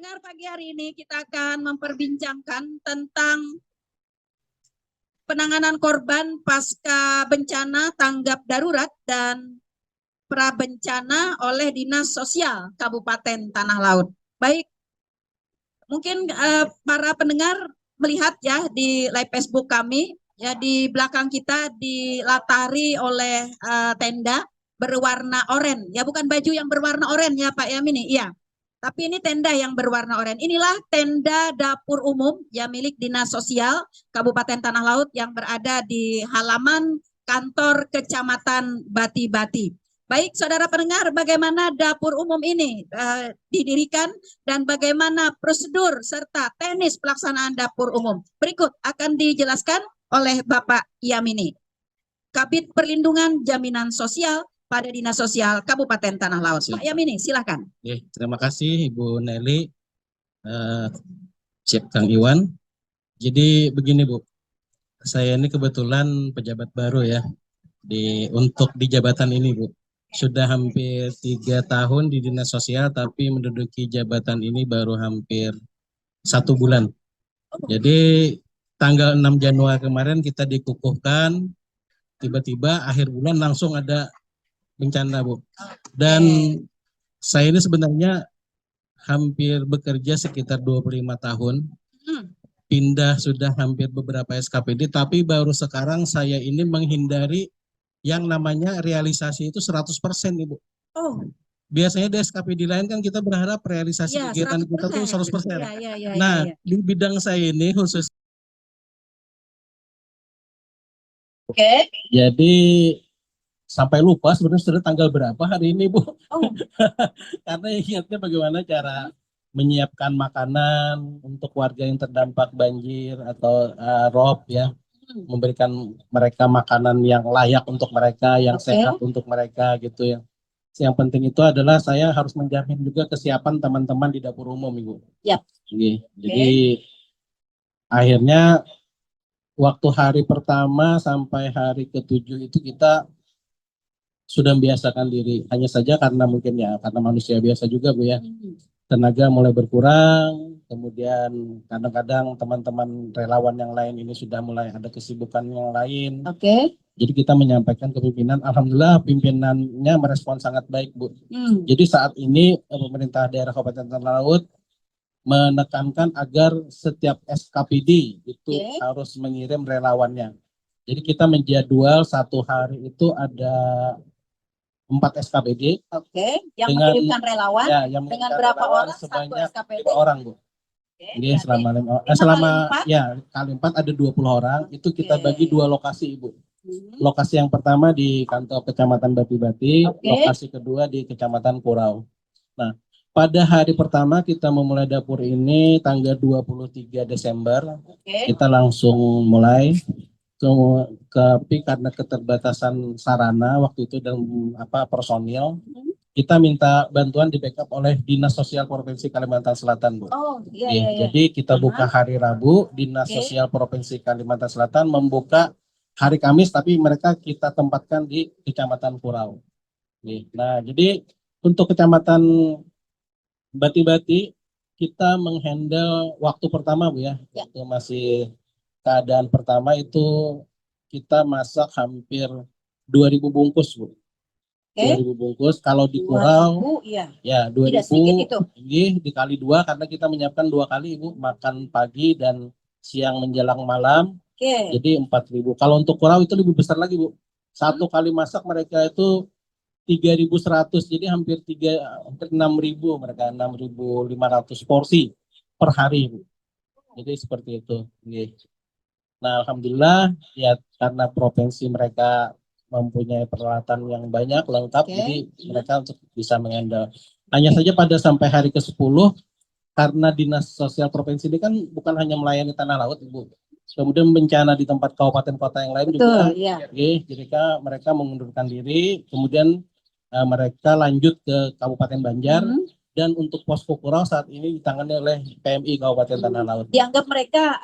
pendengar, pagi hari ini kita akan memperbincangkan tentang penanganan korban pasca bencana tanggap darurat dan prabencana oleh Dinas Sosial Kabupaten Tanah Laut. Baik, mungkin para pendengar melihat ya di live Facebook kami, ya di belakang kita dilatari oleh tenda berwarna oranye. Ya, bukan baju yang berwarna oranye ya Pak Yamini, iya. Tapi ini tenda yang berwarna oranye. Inilah tenda dapur umum yang milik Dinas Sosial Kabupaten Tanah Laut yang berada di halaman kantor Kecamatan Bati-Bati. Baik, saudara pendengar, bagaimana dapur umum ini didirikan dan bagaimana prosedur serta teknis pelaksanaan dapur umum. Berikut akan dijelaskan oleh Bapak Yamini, Kabid Perlindungan Jaminan Sosial pada Dinas Sosial Kabupaten Tanah Laut. Pak Yamini, silakan. Terima kasih Ibu Nelly, Cip Kang Iwan. Jadi begini Bu, saya ini kebetulan pejabat baru ya untuk di jabatan ini Bu. Sudah hampir 3 tahun di Dinas Sosial, tapi menduduki jabatan ini baru hampir 1 bulan. Jadi tanggal 6 Januari kemarin kita dikukuhkan, tiba-tiba akhir bulan langsung ada bencana Bu. Dan saya ini sebenarnya hampir bekerja sekitar 25 tahun. Pindah sudah hampir beberapa SKPD, tapi baru sekarang saya ini menghindari yang namanya realisasi itu 100% Ibu. Oh. Biasanya di SKPD lain kan kita berharap realisasi kegiatan kita tuh 100%. Nah, di bidang saya ini khusus. Oke. Jadi sampai lupa sebenarnya sudah tanggal berapa hari ini Bu. Oh. Karena ingatnya bagaimana cara menyiapkan makanan untuk warga yang terdampak banjir atau rob ya. Memberikan mereka makanan yang layak untuk mereka, yang sehat untuk mereka gitu ya. Yang penting itu adalah saya harus menjamin juga kesiapan teman-teman di dapur umum Ibu. Yap. Jadi akhirnya waktu hari pertama sampai hari ke-7 itu kita sudah membiasakan diri. Hanya saja karena mungkin ya karena manusia biasa juga Bu ya. Tenaga mulai berkurang, kemudian kadang-kadang teman-teman relawan yang lain ini sudah mulai ada kesibukan yang lain. Oke. Jadi kita menyampaikan ke pimpinan, alhamdulillah pimpinannya merespon sangat baik Bu. Jadi saat ini pemerintah daerah Kabupaten Tanah Laut menekankan agar setiap SKPD itu harus mengirim relawannya. Jadi kita menjadwal 1 hari itu ada 4 SKPD. Oke, yang mengirimkan relawan ya, yang dengan berapa orang? Sebanyak 5 orang Bu. Oke, selama kali 4 ada 20 orang, itu kita bagi 2 lokasi Ibu. Lokasi yang pertama di kantor Kecamatan Bati-Bati, lokasi kedua di Kecamatan Kurau. Nah, pada hari pertama kita memulai dapur ini tanggal 23 Desember, kita langsung mulai. Tapi karena keterbatasan sarana waktu itu dan personil, kita minta bantuan di backup oleh Dinas Sosial Provinsi Kalimantan Selatan Bu. Oh, iya. Jadi kita buka hari Rabu, Dinas Sosial Provinsi Kalimantan Selatan membuka hari Kamis, tapi mereka kita tempatkan di Kecamatan Kurau. Nah, jadi untuk Kecamatan Bati-Bati kita menghandle waktu pertama Bu ya. Itu masih keadaan pertama itu kita masak hampir 2.000 bungkus Bu. 2.000 bungkus. Kalau di Kurau ya 2.000 dikali 2 karena kita menyiapkan 2 kali Ibu, makan pagi dan siang menjelang malam. Jadi 4.000. Kalau untuk Kurau itu lebih besar lagi Bu. 1 kali masak mereka itu 3.100, jadi hampir 6.000 mereka, 6.500 porsi per hari Bu. Jadi seperti itu. Nah, alhamdulillah ya karena provinsi mereka mempunyai peralatan yang banyak lengkap, jadi mereka untuk bisa menghandle. Hanya saja pada sampai hari ke-10 karena Dinas Sosial Provinsi ini kan bukan hanya melayani Tanah Laut Ibu. Kemudian bencana di tempat kabupaten kota yang lain juga. Jadi mereka mengundurkan diri, kemudian mereka lanjut ke Kabupaten Banjar. Dan untuk posko Kurau saat ini ditangani oleh PMI Kabupaten Tanah Laut. Dianggap mereka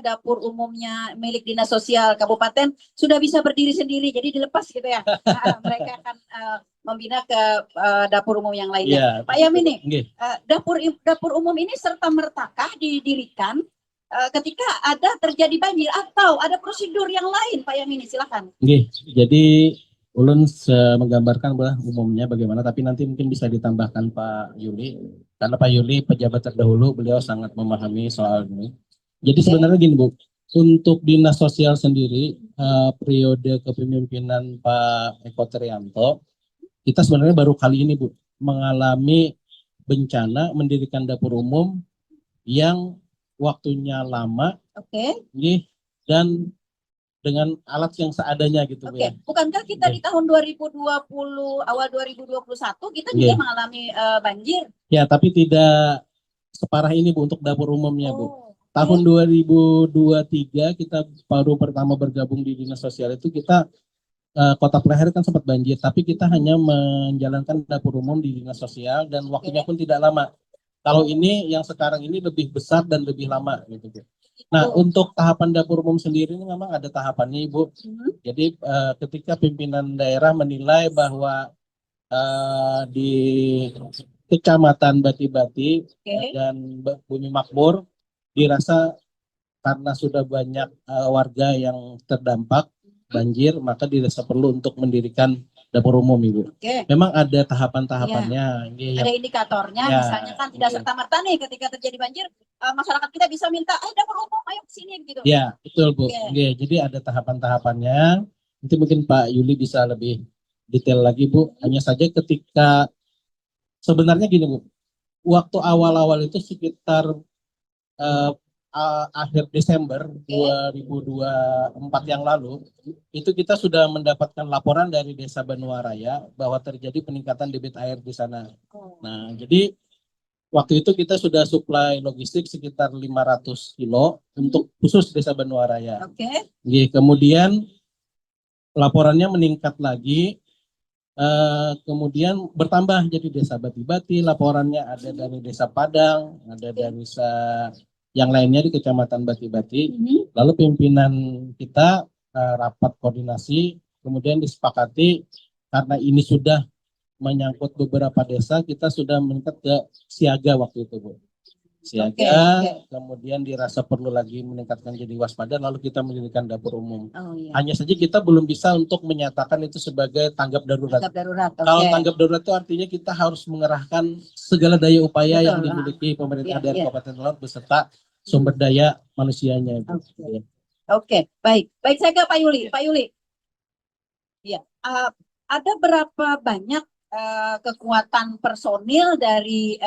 dapur umumnya milik Dinas Sosial Kabupaten sudah bisa berdiri sendiri, jadi dilepas gitu ya. Mereka akan membina ke dapur umum yang lainnya. Iya, Pak Yamin nih, nggih. dapur umum ini serta mertakah didirikan ketika ada terjadi banjir atau ada prosedur yang lain, Pak Yamin? Silakan. Nggih, jadi ulun menggambarkan bahwa umumnya bagaimana, tapi nanti mungkin bisa ditambahkan Pak Yuli, karena Pak Yuli pejabat terdahulu, beliau sangat memahami soal ini. Jadi sebenarnya gini Bu, untuk dinas sosial sendiri periode kepemimpinan Pak Eko Trianto, kita sebenarnya baru kali ini Bu mengalami bencana mendirikan dapur umum yang waktunya lama, nggih, dan dengan alat yang seadanya gitu Bu ya. Bukankah kita di tahun 2020 awal 2021 kita juga mengalami banjir? Ya, tapi tidak separah ini Bu untuk dapur umumnya Bu. Tahun 2023 kita baru pertama bergabung di dinas sosial itu kita Kota Pleher kan sempat banjir, tapi kita hanya menjalankan dapur umum di dinas sosial dan waktunya pun tidak lama. Kalau ini yang sekarang ini lebih besar dan lebih lama gitu Bu. Nah, untuk tahapan dapur umum sendiri ini memang ada tahapannya Ibu. Jadi ketika pimpinan daerah menilai bahwa di Kecamatan Bati-Bati dan Bumi Makmur dirasa karena sudah banyak warga yang terdampak banjir, maka dirasa perlu untuk mendirikan dapur umum Ibu. Memang ada tahapan-tahapannya. Ada indikatornya, misalnya kan tidak serta-merta nih ketika terjadi banjir, masyarakat kita bisa minta, dapur umum ayo ke sini gitu. Ya, betul Bu. Jadi ada tahapan-tahapannya. Nanti mungkin Pak Yuli bisa lebih detail lagi Bu. Hanya saja ketika sebenarnya gini Bu, waktu awal-awal itu sekitar akhir Desember 2024 yang lalu, itu kita sudah mendapatkan laporan dari Desa Banuaraya bahwa terjadi peningkatan debit air di sana. Nah, jadi waktu itu kita sudah suplai logistik sekitar 500 kilo untuk khusus Desa Banuaraya. Kemudian laporannya meningkat lagi, kemudian bertambah jadi Desa Bati-Bati, laporannya ada dari Desa Padang, ada dari desa yang lainnya di Kecamatan Bati-Bati. Lalu pimpinan kita rapat koordinasi, kemudian disepakati karena ini sudah menyangkut beberapa desa, kita sudah meningkat ke siaga waktu itu Bu. Siaga, kemudian dirasa perlu lagi meningkatkan jadi waspada, lalu kita mendirikan dapur umum. Hanya saja kita belum bisa untuk menyatakan itu sebagai tanggap darurat. Kalau tanggap darurat itu artinya kita harus mengerahkan segala daya upaya yang dimiliki pemerintah daerah Kabupaten Talaut beserta sumber daya manusianya. Baik. Saya ke Pak Yuli. Pak Yuli, ya, ada berapa banyak kekuatan personil dari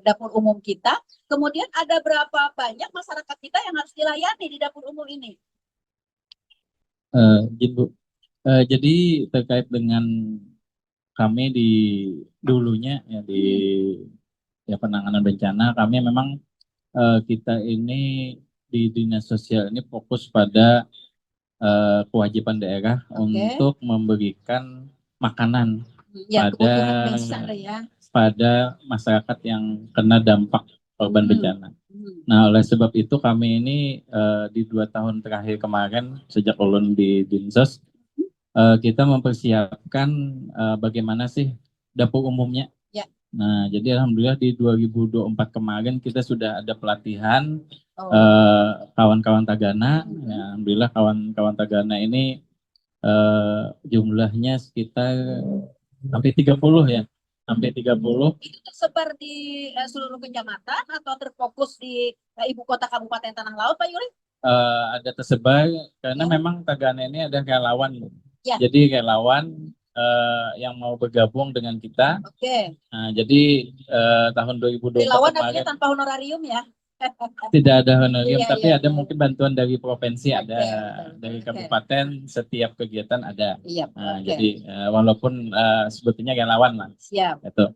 dapur umum kita, kemudian ada berapa banyak masyarakat kita yang harus dilayani di dapur umum ini? Jadi terkait dengan kami di dulunya ya di penanganan bencana, kami memang kita ini di dinas sosial ini fokus pada kewajiban daerah untuk memberikan makanan pada masyarakat yang kena dampak korban bencana. Nah, oleh sebab itu kami ini di 2 tahun terakhir kemarin sejak ulun di Dinsos, kita mempersiapkan bagaimana sih dapur umumnya. Nah, jadi alhamdulillah di 2024 kemarin kita sudah ada pelatihan kawan-kawan Tagana. Ya, alhamdulillah kawan-kawan Tagana ini jumlahnya sekitar hampir 30 ya. Hampir 30. Itu tersebar di seluruh kecamatan atau terfokus di ibu kota Kabupaten Tanah Laut, Pak Yuli? Ada tersebar karena memang Tagana ini ada relawan. Jadi relawan yang mau bergabung dengan kita. Nah, jadi tahun 2024 relawan artinya tanpa honorarium ya? Tidak ada honorarium, tapi ada mungkin bantuan dari provinsi, ada dari kabupaten, setiap kegiatan ada. Jadi walaupun sebetulnya relawan lah. Itu.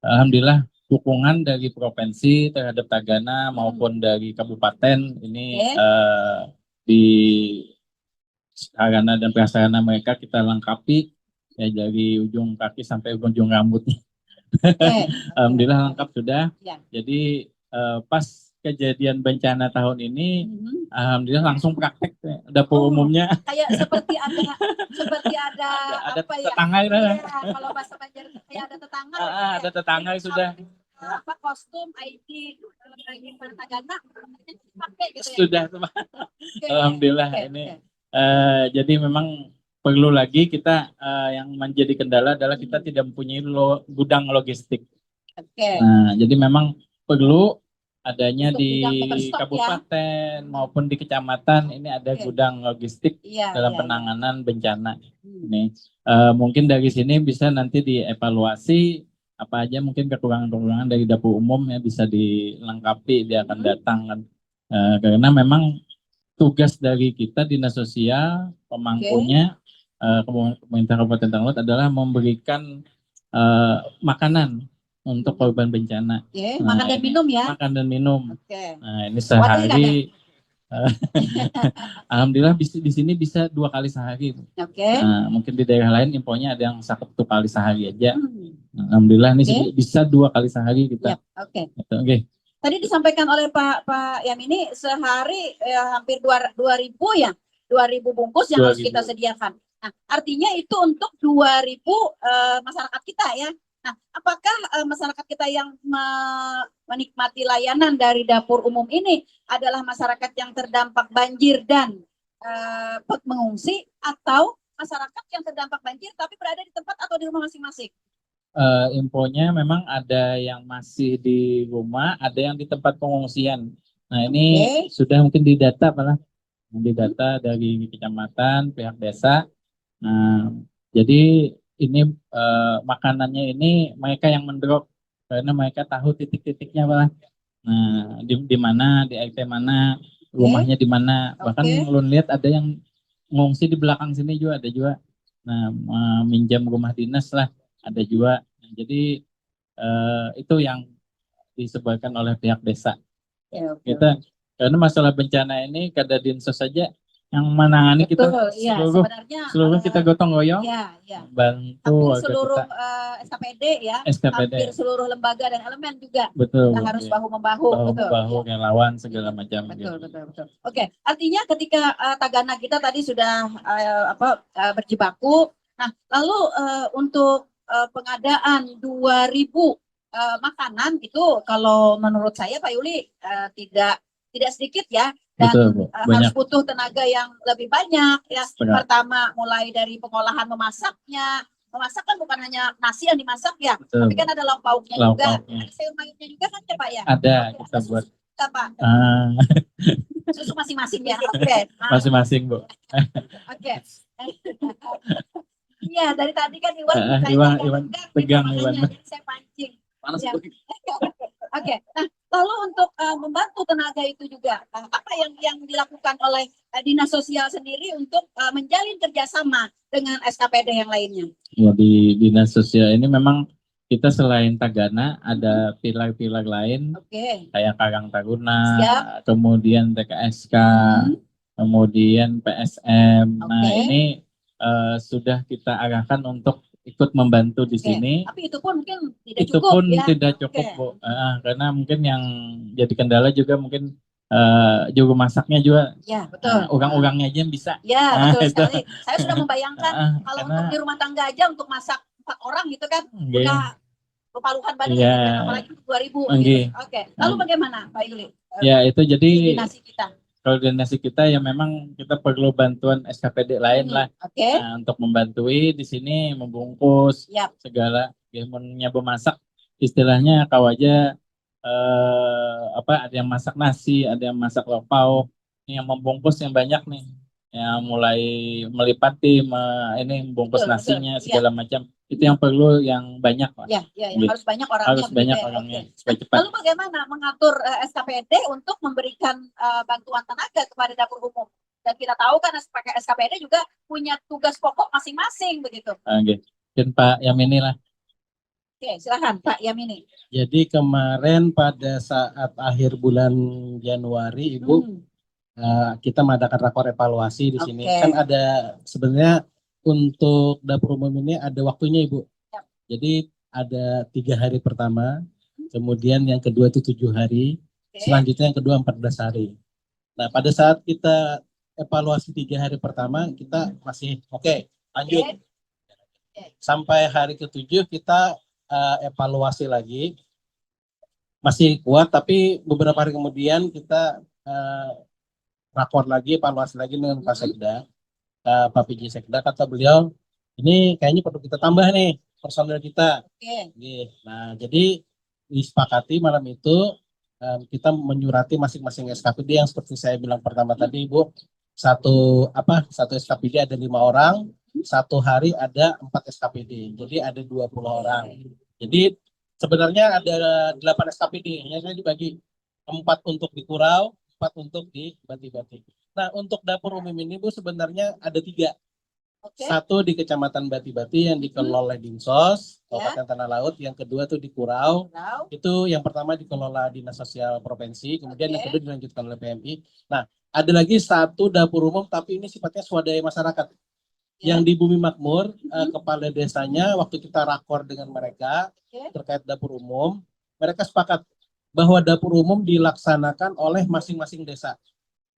Alhamdulillah dukungan dari provinsi terhadap Tagana maupun dari kabupaten ini di sarana dan prasarana mereka kita lengkapi ya dari ujung kaki sampai ujung rambutnya. Alhamdulillah lengkap sudah. Jadi pas kejadian bencana tahun ini, Mhm. alhamdulillah langsung praktek dapur umumnya. Kayak seperti ada Ada apa ya? tetangga gitu. Iya, kalau bahasa Banjar kayak ada tetangga. Ada tetangga sudah. Apa kostum ID Tagana pakai gitu ya. Sudah. Oke, Alhamdulillah oke, ini. oke. Jadi memang perlu lagi kita yang menjadi kendala adalah kita tidak mempunyai gudang logistik. Oke. Nah, jadi memang perlu adanya Untuk di gudang overstock ya. kabupaten maupun di kecamatan ini ada Oke. gudang logistik Iya, dalam iya, penanganan bencana. Hmm. Ini mungkin dari sini bisa nanti dievaluasi apa aja mungkin kekurangan-kekurangan dari dapur umum ya bisa dilengkapi, dia akan datang kan. Karena memang tugas dari kita dinas sosial pemangkunya pemerintah Kabupaten Tanah adalah memberikan makanan untuk korban bencana. Oke, Nah, makan dan minum ya. Makan dan minum. Oke. Nah, ini Wadah nggak ada? sehari. Alhamdulillah di sini bisa 2 kali sehari. Oke. Nah, mungkin di daerah lain infonya ada yang 1 kali sehari aja. Hmm. Nah, alhamdulillah ini Oke. bisa 2 kali sehari kita. Yap, oke. Oke. Tadi disampaikan oleh Pak Yam ini sehari hampir 2.000 ya, 2.000 bungkus yang harus 2.000. kita sediakan. Nah, artinya itu untuk 2.000 masyarakat kita ya. Nah, apakah masyarakat kita yang menikmati layanan dari dapur umum ini adalah masyarakat yang terdampak banjir dan mengungsi atau masyarakat yang terdampak banjir tapi berada di tempat atau di rumah masing-masing? Infonya memang ada yang masih di rumah, ada yang di tempat pengungsian. Nah, ini sudah mungkin didata malah didata dari kecamatan, pihak desa. Nah, jadi ini makanannya ini mereka yang mendrop karena mereka tahu titik-titiknya malah. Nah, di mana, di RT mana, rumahnya di mana. Bahkan belum lihat ada yang ngungsi di belakang sini juga ada juga. Nah, minjam rumah dinas lah ada juga. Jadi itu yang disebabkan oleh pihak desa. Kita karena masalah bencana ini kada dinsos saja yang menangani. Betul, kita ya, seluruh kita gotong royong bantu seluruh kita. SKPD ya, hampir SKPD. seluruh lembaga dan elemen juga. Betul. Kita harus bahu membahu. Bahu relawan segala macam. Betul. Oke, artinya ketika Tagana kita tadi sudah berjibaku. Nah, lalu untuk pengadaan 2.000 makanan itu kalau menurut saya Pak Yuli tidak sedikit ya, dan betul, harus butuh tenaga yang lebih banyak ya. Benar. Pertama mulai dari pengolahan memasaknya. Memasak kan bukan hanya nasi yang dimasak ya, betul. Tapi kan ada lauk pauknya juga, ada sayur mayurnya juga kan ya Pak ya. Ada kita buat. Apa? Susu masing-masing ya. Oke. Masing-masing Bu. Oke. Iya, dari tadi kan Iwan tegang Iwan. Saya pancing. Panas. Ya. Oke. Nah, lalu untuk membantu tenaga itu juga apa yang dilakukan oleh dinas sosial sendiri untuk menjalin kerjasama dengan SKPD yang lainnya? Ya, di dinas sosial ini memang kita selain Tagana ada pilar-pilar lain, kayak Karang Taruna, kemudian TKSK, kemudian PSM. Nah, ini sudah kita arahkan untuk ikut membantu di sini. Tapi itu pun mungkin tidak cukup Bu. Karena mungkin yang jadi kendala juga mungkin juru masaknya juga. Ya, betul. Urang-urangnya aja yang bisa. Ya, betul sekali. Saya sudah membayangkan kalau untuk di rumah tangga aja untuk masak 4 orang gitu kan, udah kepaluhan banget ya, apalagi 2.000. Oke. Lalu bagaimana Pak Yuli? Ya, itu jadi koordinasi kita ya memang kita perlu bantuan SKPD lain lah untuk membantui di sini membungkus segala gimana bemasak istilahnya kau aja ada yang masak nasi, ada yang masak lauk pauk, yang membungkus yang banyak nih, yang mulai melipati ini membungkus nasinya segala macam. Itu yang perlu yang banyak lah. Yang harus banyak orangnya. Harus banyak orangnya supaya cepat. Lalu bagaimana mengatur SKPD untuk memberikan bantuan tenaga kepada dapur umum? Dan kita tahu kan SKPD juga punya tugas pokok masing-masing begitu. Mungkin Pak Yamini lah. Oke, silakan Pak Yamini. Jadi kemarin pada saat akhir bulan Januari Ibu kita mengadakan rakor evaluasi di sini. Kan ada sebenarnya untuk dapur umum ini ada waktunya Ibu. Jadi ada 3 hari pertama, kemudian yang kedua itu 7 hari, Selanjutnya yang kedua 14 hari. Nah, pada saat kita evaluasi 3 hari pertama, kita masih oke, lanjut. Sampai hari ke-7 kita evaluasi lagi. Masih kuat, tapi beberapa hari kemudian kita rapor lagi, evaluasi lagi dengan Pak Sekda, Pak PJ Sekda, kata beliau, ini kayaknya perlu kita tambah nih personel kita. Nah, jadi disepakati malam itu kita menyurati masing-masing SKPD yang seperti saya bilang pertama tadi, Ibu, satu SKPD ada 5 orang, satu hari ada 4 SKPD, jadi ada 20 orang. Jadi sebenarnya ada 8 SKPD, hanya saya dibagi 4 untuk di Kurau, 4 untuk di Bati-Bati. Nah, untuk dapur umum ini Bu sebenarnya ada 3. Satu di Kecamatan Bati-Bati yang dikelola oleh Dinsos, Kabupaten Tanah Laut. Yang kedua tuh di Kurau. Itu yang pertama dikelola Dinas Sosial Provinsi, kemudian yang kedua dilanjutkan oleh PMI. Nah, ada lagi satu dapur umum tapi ini sifatnya swadaya masyarakat. Yang di Bumi Makmur, kepala desanya waktu kita rakor dengan mereka terkait dapur umum, mereka sepakat bahwa dapur umum dilaksanakan oleh masing-masing desa.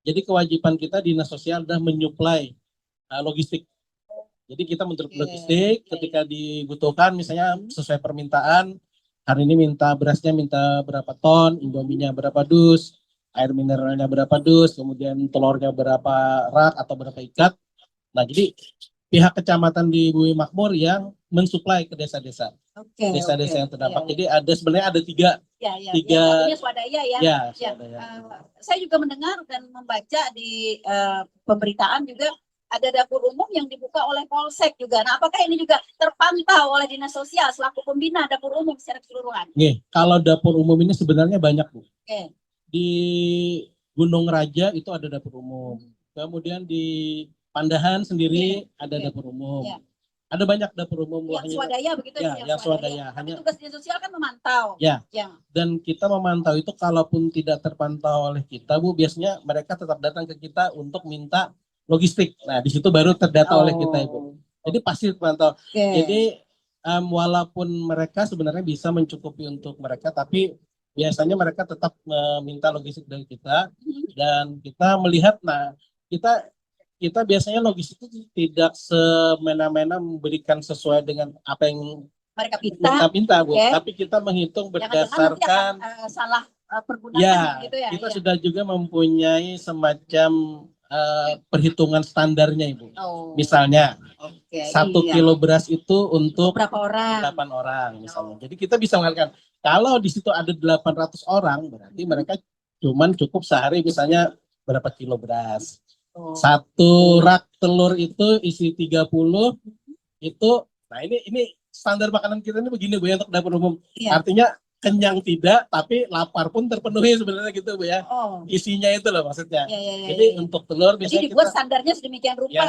Jadi kewajiban kita Dinas Sosial adalah menyuplai logistik. Jadi kita menurut logistik ketika dibutuhkan misalnya sesuai permintaan, hari ini berasnya minta berapa ton, indominya berapa dus, air mineralnya berapa dus, kemudian telurnya berapa rak atau berapa ikat. Nah, jadi pihak kecamatan di Bumi Makmur yang mensuplai ke desa-desa. Desa-desa yang terdampak. Jadi sebenarnya ada 3. Satunya swadaya ya. Swadaya. Saya juga mendengar dan membaca di pemberitaan juga ada dapur umum yang dibuka oleh Polsek juga. Nah, apakah ini juga terpantau oleh Dinas Sosial selaku pembina dapur umum secara keseluruhan? Kalau dapur umum ini sebenarnya banyak, Bu. Di Gunung Raja itu ada dapur umum. Kemudian di Pandahan sendiri ada dapur umum. Ada banyak dapur umum. Yang swadaya begitu ya? Yang swadaya. Tapi tugas Dinas Sosial kan memantau. Dan kita memantau itu kalaupun tidak terpantau oleh kita, Bu, biasanya mereka tetap datang ke kita untuk minta logistik. Nah, di situ baru terdata oleh kita, Ibu. Jadi pasti terpantau. Jadi walaupun mereka sebenarnya bisa mencukupi untuk mereka, tapi biasanya mereka tetap meminta logistik dari kita dan kita melihat, nah kita biasanya logistik itu tidak semena-mena memberikan sesuai dengan apa yang mereka minta, Bu. Tapi kita menghitung berdasarkan salah pergunakan gitu ya. Kita sudah juga mempunyai semacam perhitungan standarnya, Ibu. Misalnya 1 kilo beras itu untuk berapa orang? 8 orang misalnya. Jadi kita bisa mengatakan kalau di situ ada 800 orang berarti mereka cuman cukup sehari misalnya berapa kilo beras. 1 rak telur itu isi 30 itu. Nah, ini standar makanan kita ini begini, Bu, ya, untuk dapur umum. Artinya kenyang tidak, tapi lapar pun terpenuhi sebenarnya gitu, Bu, ya. Isinya itu loh maksudnya. Jadi untuk telur biasanya jadi dibuat standarnya sedemikian rupa.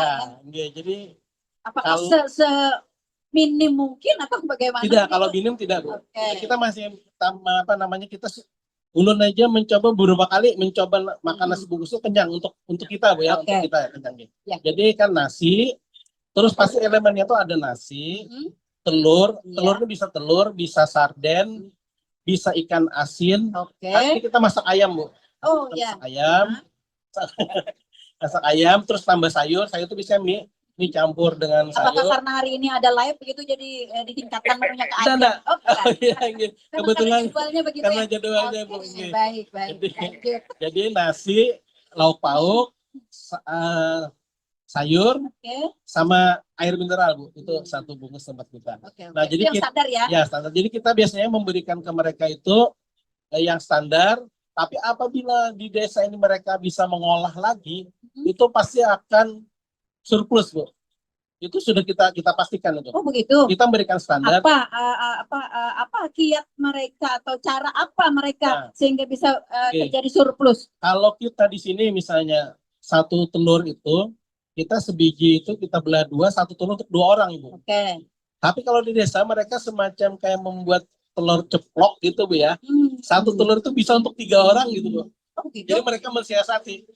Jadi apakah minim mungkin atau bagaimana? Tidak, kalau minim tidak, Bu. Kita masih kita ulun aja mencoba beberapa kali mencoba makan nasi bungkus itu kenyang untuk kita, Bu, ya, untuk kita kenyang. Jadi kan nasi, terus pasti elemennya itu ada nasi, telurnya bisa telur, bisa sarden, bisa ikan asin. Nanti kita masak ayam, Bu. Masak ayam, masak ayam, terus tambah sayur itu bisa mie campur dengan sayur. Apakah karena hari ini ada live begitu jadi ditingkatkan menunya ke ayam? Kebetulan karena ya? jadwalnya, Bu. Baik. Jadi nasi, lauk pauk, sayur, sama air mineral, Bu. Itu 1 bungkus tempat kita. Nah, jadi yang standar ya? Ya, standar. Jadi kita biasanya memberikan ke mereka itu yang standar, tapi apabila di desa ini mereka bisa mengolah lagi, itu pasti akan surplus, Bu. Itu sudah kita pastikan itu. Oh, begitu. Kita memberikan standar. Apa kiat mereka atau cara apa mereka sehingga bisa terjadi surplus? Kalau kita di sini misalnya 1 telur itu kita sebiji itu kita belah 2, 1 telur untuk 2 orang, Ibu. Tapi kalau di desa mereka semacam kayak membuat telur ceplok gitu, Bu, ya. 1 telur itu bisa untuk 3 orang gitu, Bu. Jadi mereka mensiasati.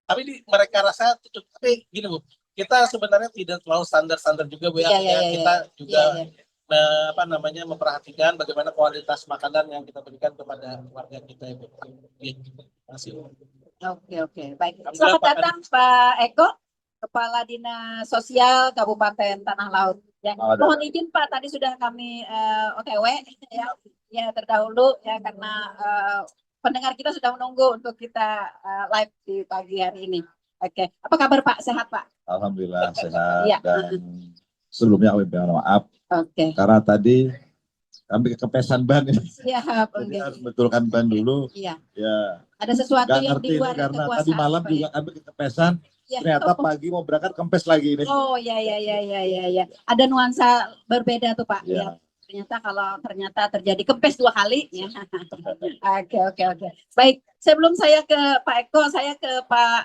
Tapi mereka rasa cukup. Tapi gini, Bu, kita sebenarnya tidak terlalu standar juga, Bu, ya. Kita juga memperhatikan bagaimana kualitas makanan yang kita berikan kepada warga kita, Ibu. Terima kasih. Oke, baik. Selamat datang Pak Eko, Kepala Dinas Sosial Kabupaten Tanah Laut. Ya, mohon izin Pak, tadi sudah kami OTW ya terdahulu ya karena pendengar kita sudah menunggu untuk kita live di pagi hari ini. Oke, apa kabar Pak? Sehat Pak? Alhamdulillah sehat Ya. dan sebelumnya kami minta maaf Oke. karena tadi kami kekepesan ban ini. Siap. Jadi harus betulkan ban dulu. Iya. Ya. Ada sesuatu Nggak yang ngerti di ini luar karena kekuasaan. tadi malam juga kami kekepesan. Ya. Ternyata pagi mau berangkat kempes lagi ini. Oh ya. Ada nuansa berbeda tuh Pak. Ya. Ternyata terjadi kempes 2 kali ya. Oke. Baik, sebelum saya ke Pak Eko, saya ke Pak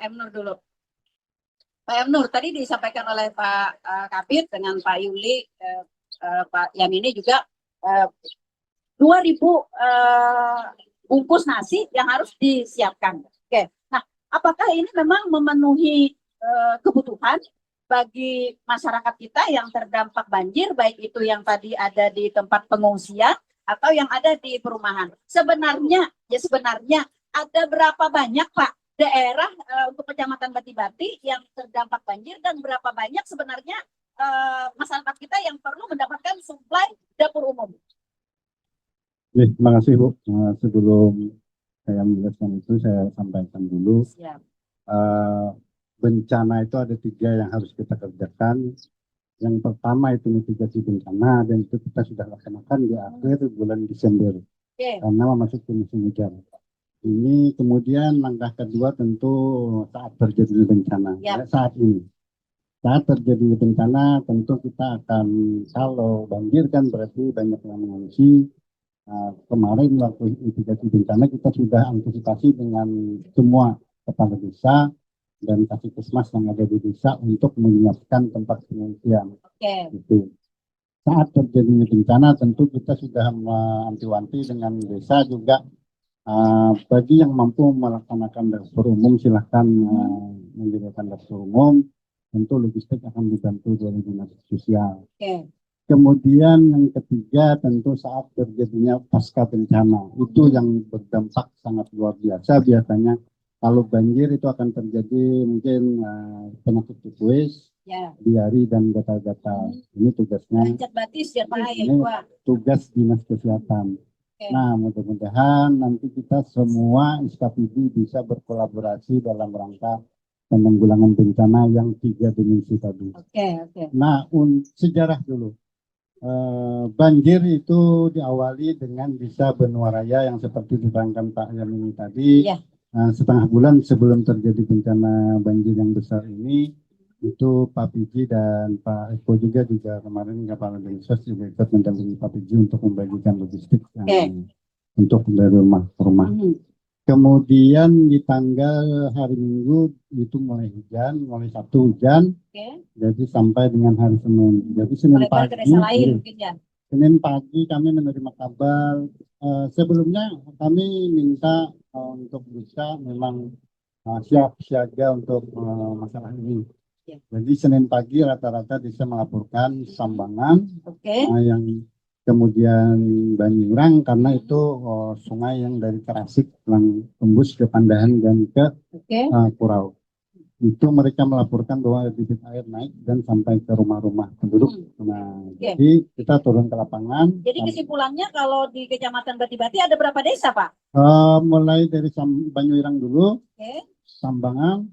Emnur dulu. Pak Emnur, tadi disampaikan oleh Pak Kabir dengan Pak Yuli, Pak Yamini juga 2.000 bungkus nasi yang harus disiapkan. Oke. Nah, apakah ini memang memenuhi kebutuhan bagi masyarakat kita yang terdampak banjir, baik itu yang tadi ada di tempat pengungsian atau yang ada di perumahan? Sebenarnya ada berapa banyak Pak daerah untuk Kecamatan Bati-Bati yang terdampak banjir dan berapa banyak sebenarnya masyarakat kita yang perlu mendapatkan suplai dapur umum? Terima kasih Bu. Sebelum saya menjelaskan itu saya sampaikan dulu. Siap. Bencana itu ada 3 yang harus kita kerjakan. Yang pertama itu mitigasi bencana dan itu kita sudah laksanakan di akhir bulan Desember karena memasuki musim hujan. Ini kemudian langkah kedua tentu saat terjadi bencana. Ya, saat terjadi bencana tentu kita akan, kalau banjir kan berarti banyak yang mengungsi. Kemarin waktu mitigasi bencana kita sudah antisipasi dengan semua kepala desa dan Kasitesmas yang ada di desa untuk menyiapkan tempat pengungsian. Gitu. Saat terjadinya bencana tentu kita sudah mewanti-wanti dengan desa juga. Bagi yang mampu melaksanakan dapur umum silahkan mendirikan dapur umum. Tentu logistik akan dibantu dari dinas sosial. Kemudian yang ketiga tentu saat terjadinya pasca bencana itu yang berdampak sangat luar biasa. Biasanya kalau banjir itu akan terjadi mungkin penyakit tifoid, diari dan gatal-gatal. Ini tugasnya. Ini tugas dinas kesehatan. Nah, mudah-mudahan nanti kita semua SKPD bisa berkolaborasi dalam rangka penanggulangan bencana yang 3 dimensi tadi. Nah, sejarah dulu. Banjir itu diawali dengan desa Benua Raya yang seperti diterangkan Pak Yamini tadi. Setengah bulan sebelum terjadi bencana banjir yang besar ini, itu Pak Piji dan Pak Eko juga kemarin Kepala Dinas juga ikut mendampingi Pak Piji untuk membagikan logistik untuk dari rumah ke rumah. Kemudian di tanggal hari Minggu itu mulai hujan, mulai Sabtu hujan, jadi sampai dengan hari Senin. Jadi Senin pagi kami menerima kabar. Sebelumnya kami minta untuk bisa memang siap siaga untuk masalah ini. Jadi Senin pagi rata-rata bisa melaporkan Sambangan, yang kemudian Banyurang karena itu sungai yang dari Karasik yang tembus ke Pandahan dan ke Kurau. Itu mereka melaporkan bahwa debit air naik dan sampai ke rumah-rumah penduduk. Nah, jadi kita turun ke lapangan. Jadi kesimpulannya kalau di Kecamatan Bati-Bati ada berapa desa Pak? Mulai dari Banyuirang dulu, Sambangan,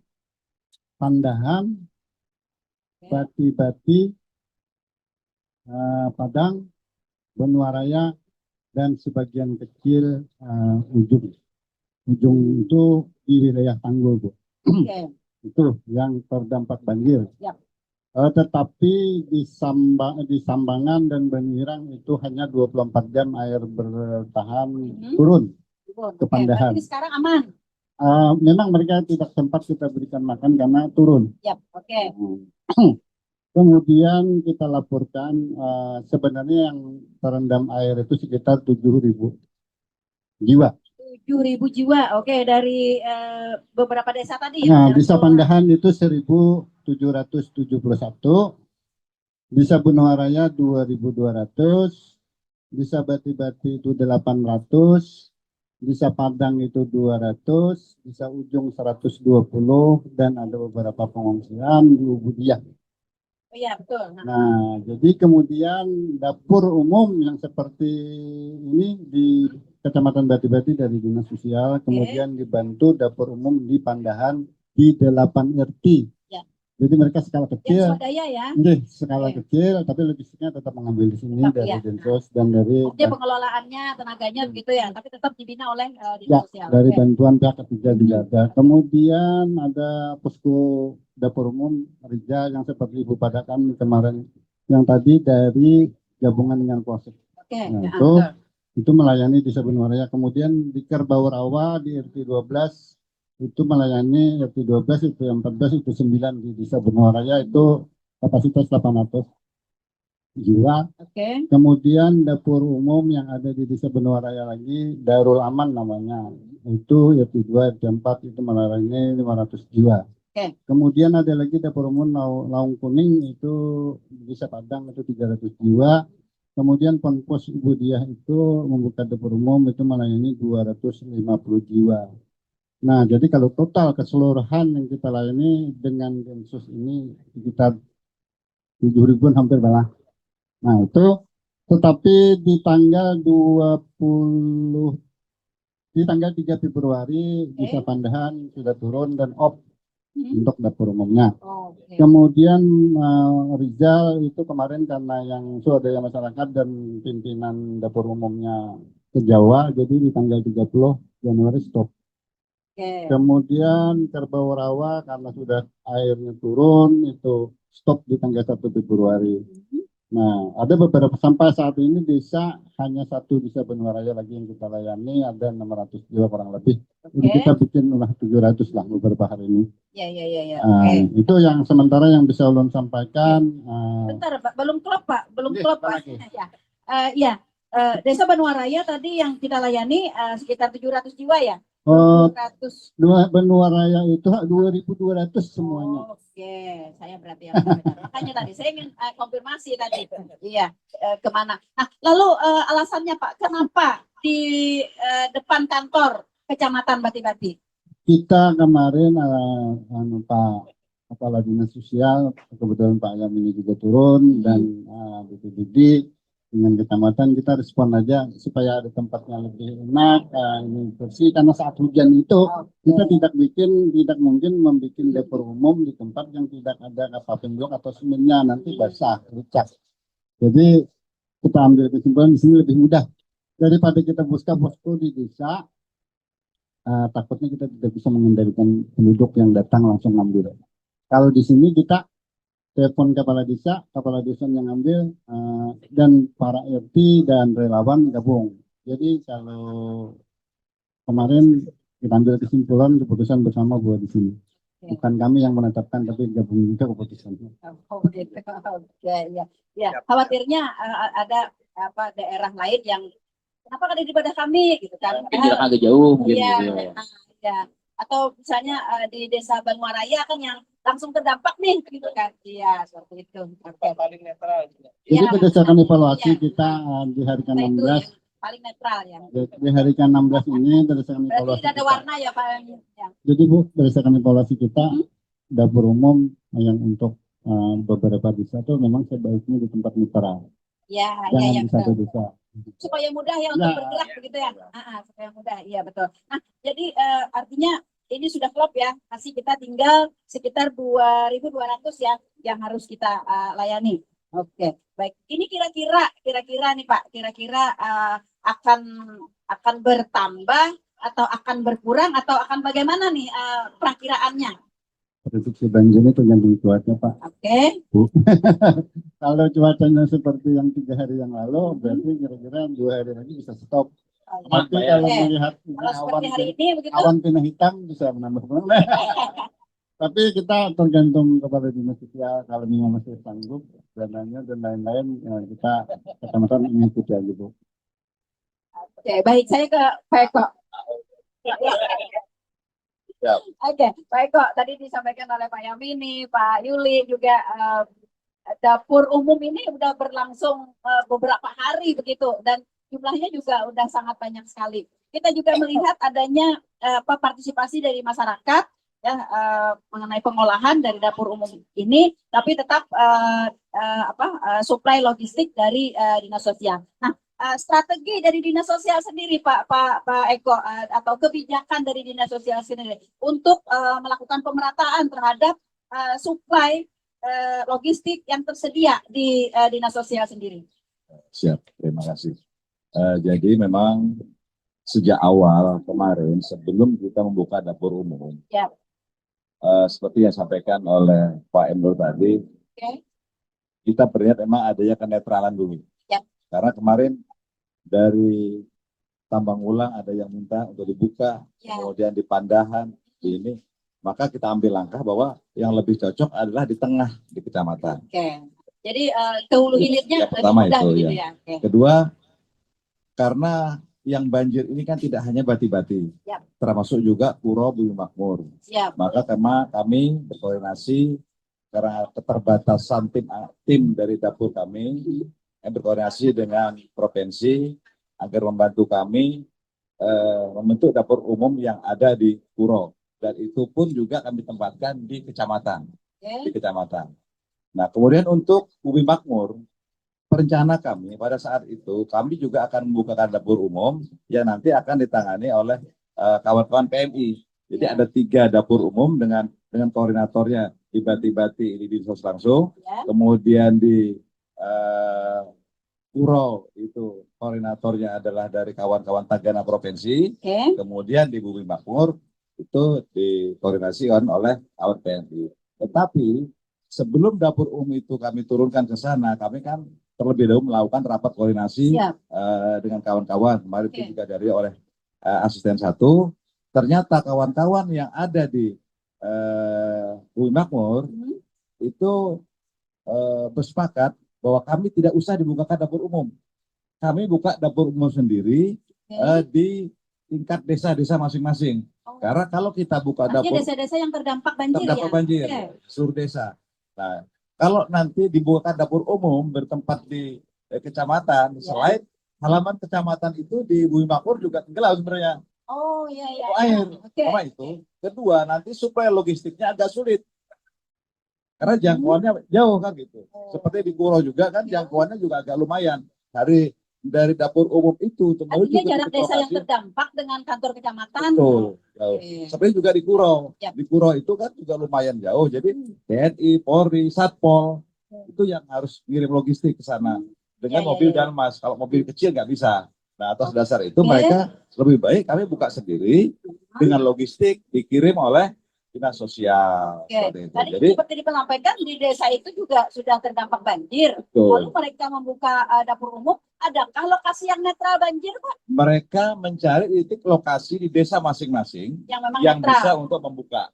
Pandahan, Bati-Bati, Padang, Benua Raya, dan sebagian kecil Ujung. Ujung itu di wilayah Tanggul, Bu. Itu yang terdampak banjir. Tetapi di Sambangan dan Banyuirang itu hanya 24 jam air bertahan turun ke Pandahan. Berarti sekarang aman? Memang mereka tidak sempat kita berikan makan karena turun. Kemudian kita laporkan sebenarnya yang terendam air itu sekitar 7.000 jiwa. 7.000 jiwa, dari beberapa desa tadi. Nah, desa Pandahan itu 1.771, Desa Benoa Raya 2.200, Desa Bati-Bati itu 800, Desa Padang itu 200, Desa Ujung 120, dan ada beberapa pengungsian di Ubudiyah. Oh, iya betul. Nah, jadi kemudian dapur umum yang seperti ini di Kecamatan Bati-Bati dari Dinas Sosial, kemudian dibantu dapur umum di Pandahan di 8 RT. Ya. Jadi mereka skala Yang kecil, swadaya ya. skala Oke. kecil, tapi logistiknya tetap mengambil di sini Tetap, dari ya. Densos dan dari Maksudnya pengelolaannya, tenaganya begitu ya, tapi tetap dibina oleh ya, dinas sosial. dari Oke. bantuan pihak ketiga juga ada. Kemudian ada posko dapur umum Rija yang seperti Ibu padakan kemarin, yang tadi dari gabungan dengan Polsek. Oke. Nah, Ya, itu betul. itu melayani di Benoa Raya. Kemudian di Kerbau Rawa di RT 12 itu melayani RT 12 itu yang 14 itu 9 di Desa Benoa Raya itu kapasitas 800 jiwa. Oke. Kemudian dapur umum yang ada di Desa Benoa Raya lagi Darul Aman namanya. Itu RT 2 RT 4 itu melayani 500 jiwa. Oke. Kemudian ada lagi dapur umum Laung Kuning itu di Desa Padang itu 300 jiwa. Kemudian Ponpos Ibu Diah itu membuka dapur umum itu melayani 250 jiwa. Nah, jadi kalau total keseluruhan yang kita layani dengan Densus ini sekitar 7.000 hampir malah. Nah, itu tetapi di tanggal 20 di tanggal 3 Februari Desa Pandahan sudah turun dan off untuk dapur umumnya. Oke. Kemudian Rizal itu kemarin karena yang swadaya masyarakat dan pimpinan dapur umumnya ke Jawa, jadi di tanggal 30 Januari stop. Oke. Kemudian Kerbau Rawa karena sudah airnya turun itu stop di tanggal 1 Februari. Nah, ada beberapa sampai saat ini desa hanya satu Desa Benoa Raya lagi yang kita layani, ada 600 jiwa kurang lebih. Jadi kita bikin ulah 700 lah beberapa hari ini. Ya. Itu yang sementara yang bisa ulun sampaikan. Bentar, Pak. Belum klop, Pak. Belum Iya, klop, apa Pak. lagi? Ya. Desa Benoa Raya tadi yang kita layani sekitar 700 jiwa ya? Oh, 700. Benoa Raya itu 2.200 semuanya. Oke, saya berarti yang benar. Makanya tadi saya ingin konfirmasi tadi. Iya, kemana? Nah, lalu alasannya Pak, kenapa di depan kantor Kecamatan Bati-Bati? Kita kemarin Pak Kepala Dinas Sosial, kebetulan Pak Ayam ini juga turun, dan BPBD dengan kecamatan kita respon aja supaya ada tempatnya lebih enak, ini bersih, karena saat hujan itu kita tidak mungkin membuat dapur umum di tempat yang tidak ada paving block atau semennya, nanti basah, rusak. Jadi kita ambil kesimpulan di sini lebih mudah daripada kita buka posko di desa. Takutnya kita tidak bisa mengendalikan penduduk yang datang langsung ngambil. Kalau di sini kita telepon kepala desa yang ngambil, dan para RT dan relawan gabung. Jadi kalau kemarin kita ambil kesimpulan keputusan bersama buat di sini. Bukan kami yang menetapkan, tapi gabung juga keputusannya. Oh begitu. Ya. Khawatirnya ada daerah lain yang kenapa ada di pada kami gitu kan? Jarak agak jauh mungkin. Ya. Atau misalnya di Desa Benoa Raya kan yang langsung terdampak nih gitu kan? Iya seperti itu. Paling netral. Jadi berdasarkan evaluasi kita di hari ke-16. Paling netral ya. Di hari ke-16 ini berdasarkan Berarti evaluasi tidak ada kita. warna ya Pak? Ya. Jadi Bu, berdasarkan evaluasi kita, dapur umum yang untuk beberapa desa itu memang sebaiknya di tempat netral. Jangan di satu desa. Supaya mudah ya untuk bergerak begitu ya. Supaya mudah, iya betul. Nah, jadi artinya ini sudah klop ya. Masih kita tinggal sekitar 2.200 ya yang harus kita layani. Oke, baik. Ini kira-kira nih Pak, akan bertambah atau akan berkurang atau akan bagaimana nih perakiraannya? Prediksi banjir itu tergantung cuaca Pak. Oke. Kalau cuacanya seperti yang 3 hari yang lalu, berarti kira-kira 2 hari lagi bisa stop. Tapi kalau melihat awan pinah hitam bisa menambah. Tapi kita tergantung kepada dinas sosial, kalau memang masih sanggup dananya dan lain-lain, kita kecamatan mengikuti aja Bu. Oke, baik, saya ke Pak Eko. Oke, Pak Eko, tadi disampaikan oleh Pak Yamini, Pak Yuli juga dapur umum ini udah berlangsung beberapa hari begitu, dan jumlahnya juga udah sangat banyak sekali. Kita juga melihat adanya partisipasi dari masyarakat ya mengenai pengolahan dari dapur umum ini, tapi tetap suplai logistik dari dinas sosial. Nah, strategi dari dinas sosial sendiri, Pak Eko, atau kebijakan dari dinas sosial sendiri untuk melakukan pemerataan terhadap suplai logistik yang tersedia di dinas sosial sendiri. Siap, terima kasih. Jadi memang sejak awal kemarin sebelum kita membuka dapur umum, Ya. Seperti yang disampaikan oleh Pak Emrul tadi, kita berniat memang adanya kenetralan dulu. Ya. Karena kemarin dari tambang ulang ada yang minta untuk dibuka, kemudian di Pandahan, di ini, maka kita ambil langkah bahwa yang lebih cocok adalah di tengah, di kecamatan. Jadi ke hulu hilirnya yang pertama lebih mudah itu begitu ya. ya. Kedua, karena yang banjir ini kan tidak hanya Bati-Bati, termasuk juga Puro Bumi Makmur. Maka kami berkoordinasi karena keterbatasan tim dari dapur kami yang berkoordinasi dengan provinsi agar membantu kami membentuk dapur umum yang ada di Puro, dan itu pun juga kami tempatkan di kecamatan. Nah, kemudian untuk Bumi Makmur, perencana kami pada saat itu kami juga akan membukakan dapur umum yang nanti akan ditangani oleh kawan-kawan PMI. Jadi ada 3 dapur umum dengan koordinatornya di Bati-Bati ini di Sos langsung, kemudian di Puro itu koordinatornya adalah dari kawan-kawan Tagana Provinsi, kemudian di Bumi Makmur itu dikoordinasikan oleh kawan PMI. Tetapi sebelum dapur umum itu kami turunkan ke sana, kami kan terlebih dahulu melakukan rapat koordinasi dengan kawan-kawan. Kemarin itu juga dari oleh asisten 1. Ternyata kawan-kawan yang ada di Bumi Makmur itu bersepakat bahwa kami tidak usah dibukakan dapur umum. Kami buka dapur umum sendiri di tingkat desa-desa masing-masing. Karena kalau kita buka dapur desa-desa yang terdampak banjir, seluruh desa. Nah, kalau nanti dibukakan dapur umum bertempat di kecamatan, selain halaman kecamatan itu di Bumi Makmur juga tenggelam sebenarnya. Air. Sama itu. Kedua, nanti suplai logistiknya agak sulit. Karena jangkauannya jauh kan gitu. Seperti di Puro juga kan jangkauannya juga agak lumayan. Dari dapur umum itu untuk menuju ke jarak desa yang terdampak dengan kantor kecamatan. Betul. Seperti juga di Puro. Di Puro itu kan juga lumayan jauh. Jadi TNI, Polri, Satpol itu yang harus ngirim logistik ke sana dengan mobil Dalmas. Kalau mobil kecil nggak bisa. Nah, atas dasar itu mereka lebih baik kami buka sendiri dengan logistik dikirim oleh dinas sosial. Tadi seperti disampaikan di desa itu juga sudah terdampak banjir. Lalu mereka membuka dapur umum. Adakah lokasi yang netral banjir, Pak? Mereka mencari titik lokasi di desa masing-masing yang bisa untuk membuka.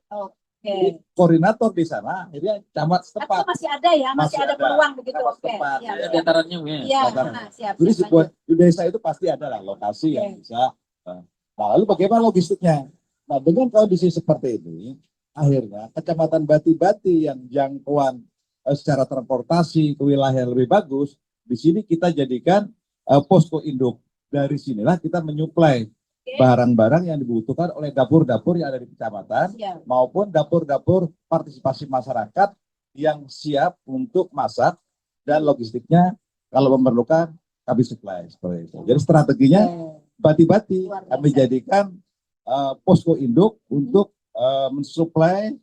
Jadi, koordinator di sana, jadi camat setempat. Masih ada ya, masih ada peluang begitu. Datarannya Jadi di desa itu pasti ada lah lokasi yang bisa. Nah, lalu bagaimana logistiknya? Nah, dengan kondisi seperti ini, akhirnya kecamatan Bati-Bati yang jangkauan secara transportasi ke wilayah yang lebih bagus, di sini kita jadikan posko induk. Dari sinilah kita menyuplai barang-barang yang dibutuhkan oleh dapur-dapur yang ada di kecamatan maupun dapur-dapur partisipasi masyarakat yang siap untuk masak dan logistiknya kalau memerlukan kami supply seperti itu. Jadi strateginya Bati-Bati kami jadikan posko induk untuk mensuplai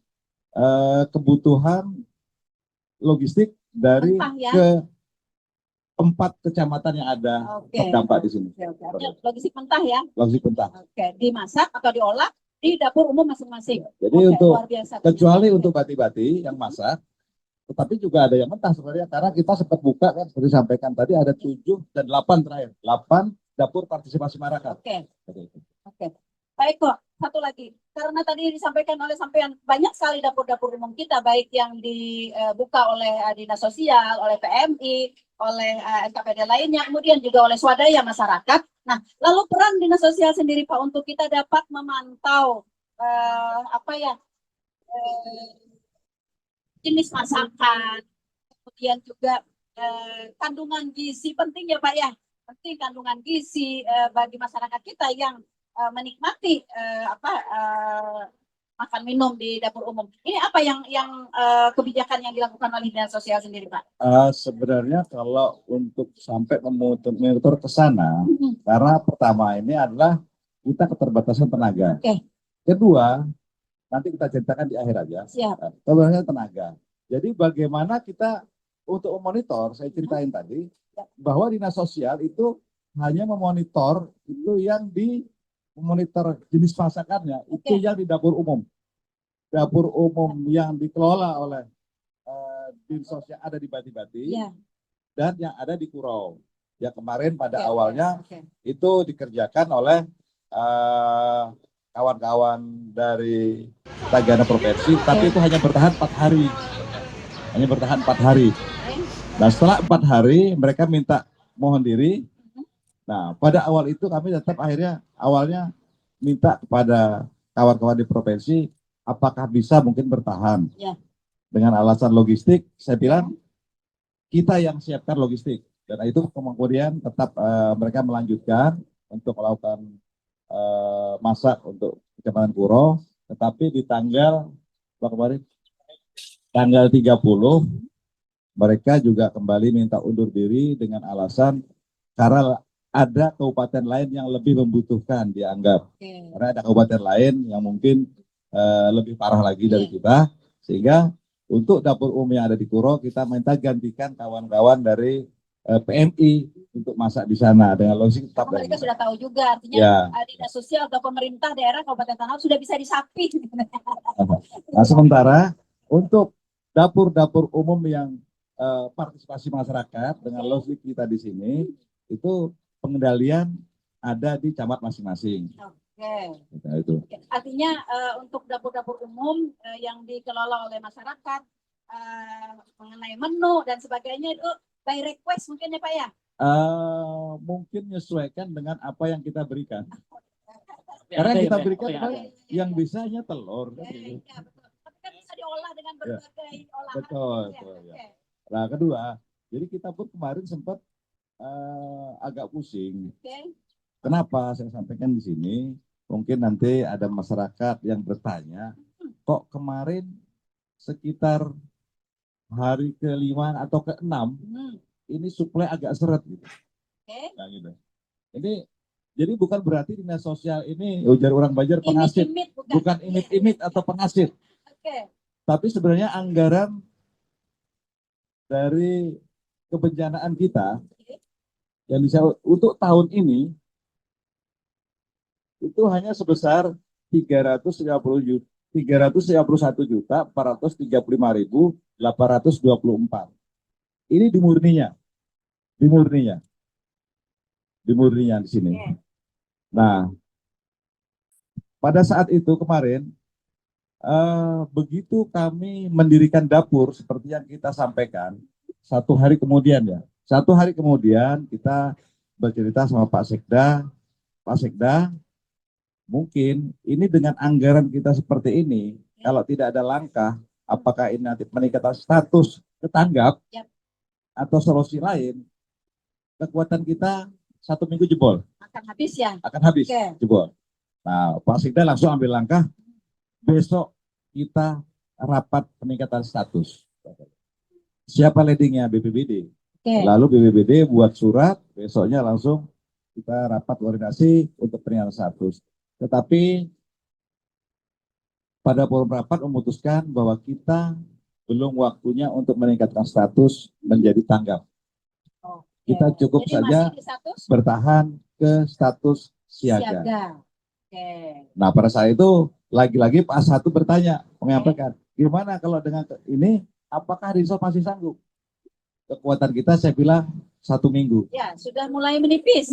kebutuhan logistik dari ke 4 kecamatan yang ada terdampak di sini. Logistik mentah ya? Logistik mentah. Dimasak atau diolah di dapur umum masing-masing. Jadi kecuali untuk Bati-Bati yang masak, tetapi juga ada yang mentah sebenarnya karena kita sempat buka kan seperti disampaikan tadi ada 7 dan 8 terakhir. 8 dapur partisipasi masyarakat. Pak Eko, satu lagi. Karena tadi disampaikan oleh sampean banyak sekali dapur-dapur umum kita, baik yang dibuka oleh dinas sosial, oleh PMI, oleh SKPD lainnya, kemudian juga oleh swadaya masyarakat. Nah, lalu peran dinas sosial sendiri Pak untuk kita dapat memantau jenis masakan, kemudian juga kandungan gizi penting ya Pak ya, penting kandungan gizi bagi masyarakat kita yang menikmati makan minum di dapur umum. Ini apa yang kebijakan yang dilakukan oleh Dinas Sosial sendiri Pak? Sebenarnya kalau untuk sampai memonitor ke sana, karena pertama ini adalah kita keterbatasan tenaga. Oke. Kedua, nanti kita ceritakan di akhir aja. Siap. Keterbatasan tenaga. Jadi bagaimana kita untuk memonitor, saya ceritain tadi, bahwa Dinas Sosial itu hanya memonitor itu yang di memonitor jenis masakannya, itu yang di dapur umum. Dapur umum yang dikelola oleh Dinsos yang ada di Bati-Bati dan yang ada di Kurau. Ya kemarin pada awalnya itu dikerjakan oleh kawan-kawan dari Tagana Provinsi, tapi itu hanya bertahan 4 hari. Hanya bertahan 4 hari. Nah setelah 4 hari mereka minta mohon diri. Nah pada awal itu kami tetap akhirnya awalnya minta kepada kawan-kawan di provinsi apakah bisa mungkin bertahan. Dengan alasan logistik, saya bilang kita yang siapkan logistik. Dan itu kemudian tetap mereka melanjutkan untuk melakukan masak untuk Kecamatan Kuro. Tetapi di tanggal kemarin, tanggal 30, mereka juga kembali minta undur diri dengan alasan karena ada kabupaten lain yang lebih membutuhkan dianggap. Karena ada kabupaten lain yang mungkin lebih parah lagi dari kita, sehingga untuk dapur umum yang ada di Kuro kita minta gantikan kawan-kawan dari PMI untuk masak di sana dengan logistik tetap. Mereka sudah tahu juga, artinya Dinas Sosial atau pemerintah daerah Kabupaten Tanah Laut sudah bisa disapi. Nah sementara untuk dapur-dapur umum yang partisipasi masyarakat dengan logistik kita di sini itu pengendalian ada di camat masing-masing. Nah, itu. Artinya untuk dapur-dapur umum yang dikelola oleh masyarakat mengenai menu dan sebagainya itu by request mungkin ya Pak ya? Mungkin menyesuaikan dengan apa yang kita berikan. Karena yang kita berikan yang bisa hanya telur. Tapi kan bisa diolah dengan berbagai olahan. Betul. Nah kedua, jadi kita pun kemarin sempat agak pusing. Kenapa saya sampaikan di sini? Mungkin nanti ada masyarakat yang bertanya, kok kemarin sekitar hari ke-5 atau ke-6 ini suplai agak seret gitu. Nah, gitu. Ini jadi bukan berarti Dinas Sosial ini ujar orang Banjar pengasih, bukan imit-imit atau pengasih. Tapi sebenarnya anggaran dari kebencanaan kita yang bisa untuk tahun ini itu hanya sebesar 351.435.824. Ini di murninya di sini. Nah, pada saat itu kemarin begitu kami mendirikan dapur seperti yang kita sampaikan, 1 hari kemudian ya, 1 hari kemudian kita bercerita sama Pak Sekda, mungkin ini dengan anggaran kita seperti ini, kalau tidak ada langkah, apakah ini nanti peningkatan status ketanggap atau solusi lain, kekuatan kita 1 minggu jebol. Akan habis ya? Akan habis, jebol. Nah, Pak Sekda langsung ambil langkah, besok kita rapat peningkatan status. Siapa leadingnya? BPBD. Lalu BPBD buat surat, besoknya langsung kita rapat koordinasi untuk peningkatan status. Tetapi pada forum rapat memutuskan bahwa kita belum waktunya untuk meningkatkan status menjadi tanggap. Kita cukup saja bertahan ke status siaga. Nah pada saat itu lagi-lagi Pak Satu bertanya, menyampaikan, gimana kalau dengan ini, apakah Dinsos masih sanggup? Kekuatan kita saya bilang 1 minggu. Ya, sudah mulai menipis.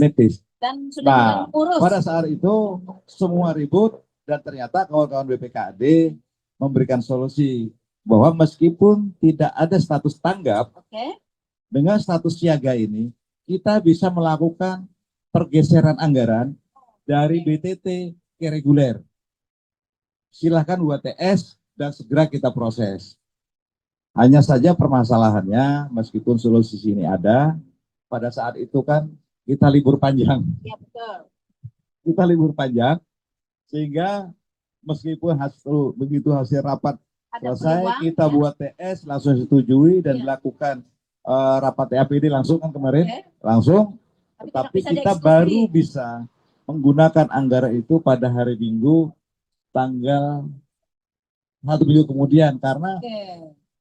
Dan sudah mulai kurus. Pada saat itu semua ribut dan ternyata kawan-kawan BPKAD memberikan solusi bahwa meskipun tidak ada status tanggap, dengan status siaga ini kita bisa melakukan pergeseran anggaran dari BTT ke reguler. Silahkan buat TS dan segera kita proses. Hanya saja permasalahannya, meskipun solusi ini ada, pada saat itu kan kita libur panjang. Ya, betul. Kita libur panjang, sehingga meskipun begitu hasil rapat Ada selesai, peluang, kita ya. buat TS, langsung setujui dan Iya. dilakukan rapat TAPD langsung kan kemarin, Oke. langsung. Tapi tidak Tapi bisa kita dieksekusi. baru bisa menggunakan anggaran itu pada hari Minggu tanggal 1 minggu kemudian,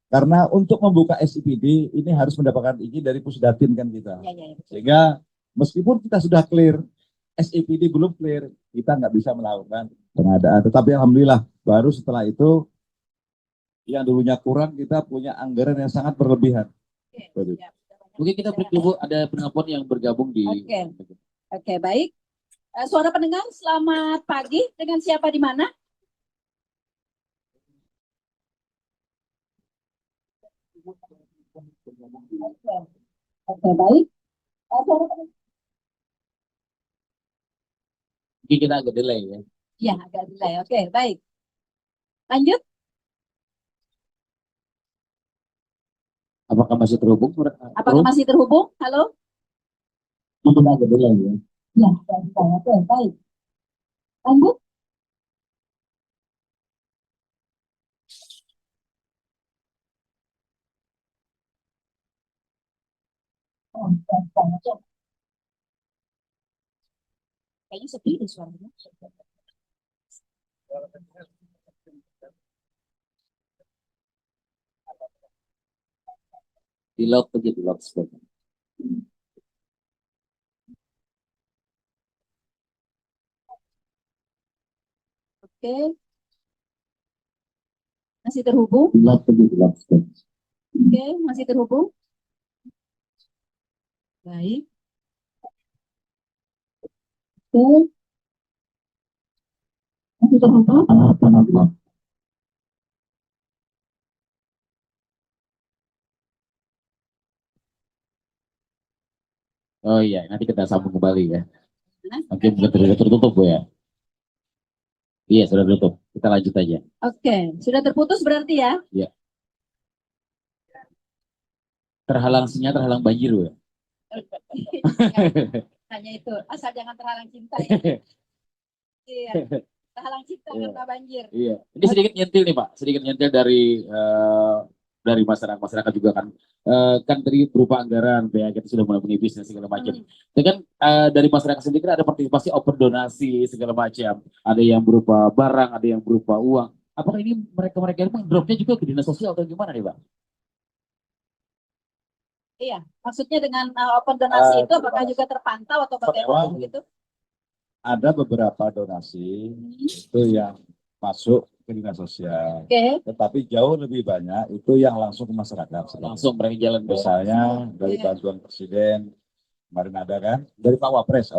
karena untuk membuka SIPD ini harus mendapatkan izin dari Pusdatin kan kita. Ya. Sehingga meskipun kita sudah clear, SIPD belum clear, kita nggak bisa melakukan pengadaan. Tetapi alhamdulillah baru setelah itu yang dulunya kurang, kita punya anggaran yang sangat berlebihan. Ya. Mungkin kita break dulu, ada penelpon yang bergabung di. Oke, baik. Suara pendengar, selamat pagi. Dengan siapa di mana? Oke, baik. Mungkin kita agak delay ya. Iya, agak delay. Oke, baik. Lanjut. Apakah masih terhubung? Apakah masih terhubung? Halo? Mungkin agak delay ya. Ya, oke, baik. Lanjut. Kayaknya sepi deh suaranya. Di lock aja, di lock speaker. Oke. Masih terhubung? Di lock aja, di lock speaker. Oke, masih terhubung? Baik. Oke. Masih terhubung? Oh iya, nanti kita sambung kembali ya. Oke, bukan tertutup Bu ya. Iya, sudah tutup. Kita lanjut aja. Oke, sudah terputus berarti ya? Iya. Terhalang sinyal, terhalang banjir Bu ya. Hanya itu, asal jangan terhalang cinta ya. Iya, terhalang cinta karena banjir. Iya. Ini sedikit nyentil nih Pak, sedikit nyentil dari masyarakat juga kan. Kan tadi berupa anggaran, ya kita sudah mulai menipis dan segala macam. Dengan dari masyarakat sendiri ada partisipasi open donasi segala macam. Ada yang berupa barang, ada yang berupa uang. Apakah ini mereka ini dropnya juga ke dinas sosial atau gimana nih Pak? Iya, maksudnya dengan open donasi itu apakah juga terpantau atau bagaimana gitu? Ada beberapa donasi itu yang masuk ke dinas sosial. Tetapi jauh lebih banyak itu yang langsung ke masyarakat. Langsung mereka jalan. Misalnya dari bantuan presiden, kemarin ada kan, dari Pak Wapres,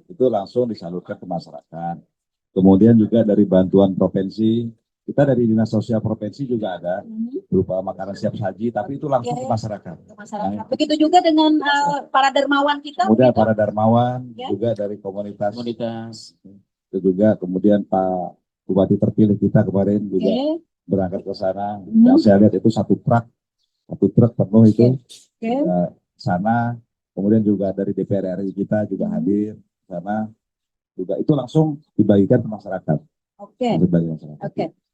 itu langsung disalurkan ke masyarakat. Kemudian juga dari bantuan provinsi, kita dari dinas sosial provinsi juga ada berupa makanan siap saji, tapi itu langsung ke masyarakat. Begitu juga dengan para dermawan kita. Kemudian para dermawan juga dari komunitas. Itu juga kemudian Pak Bupati terpilih kita kemarin juga berangkat ke sana. Yang saya lihat itu satu truk penuh itu sana. Kemudian juga dari DPR RI kita juga hadir sana. Juga itu langsung dibagikan ke masyarakat.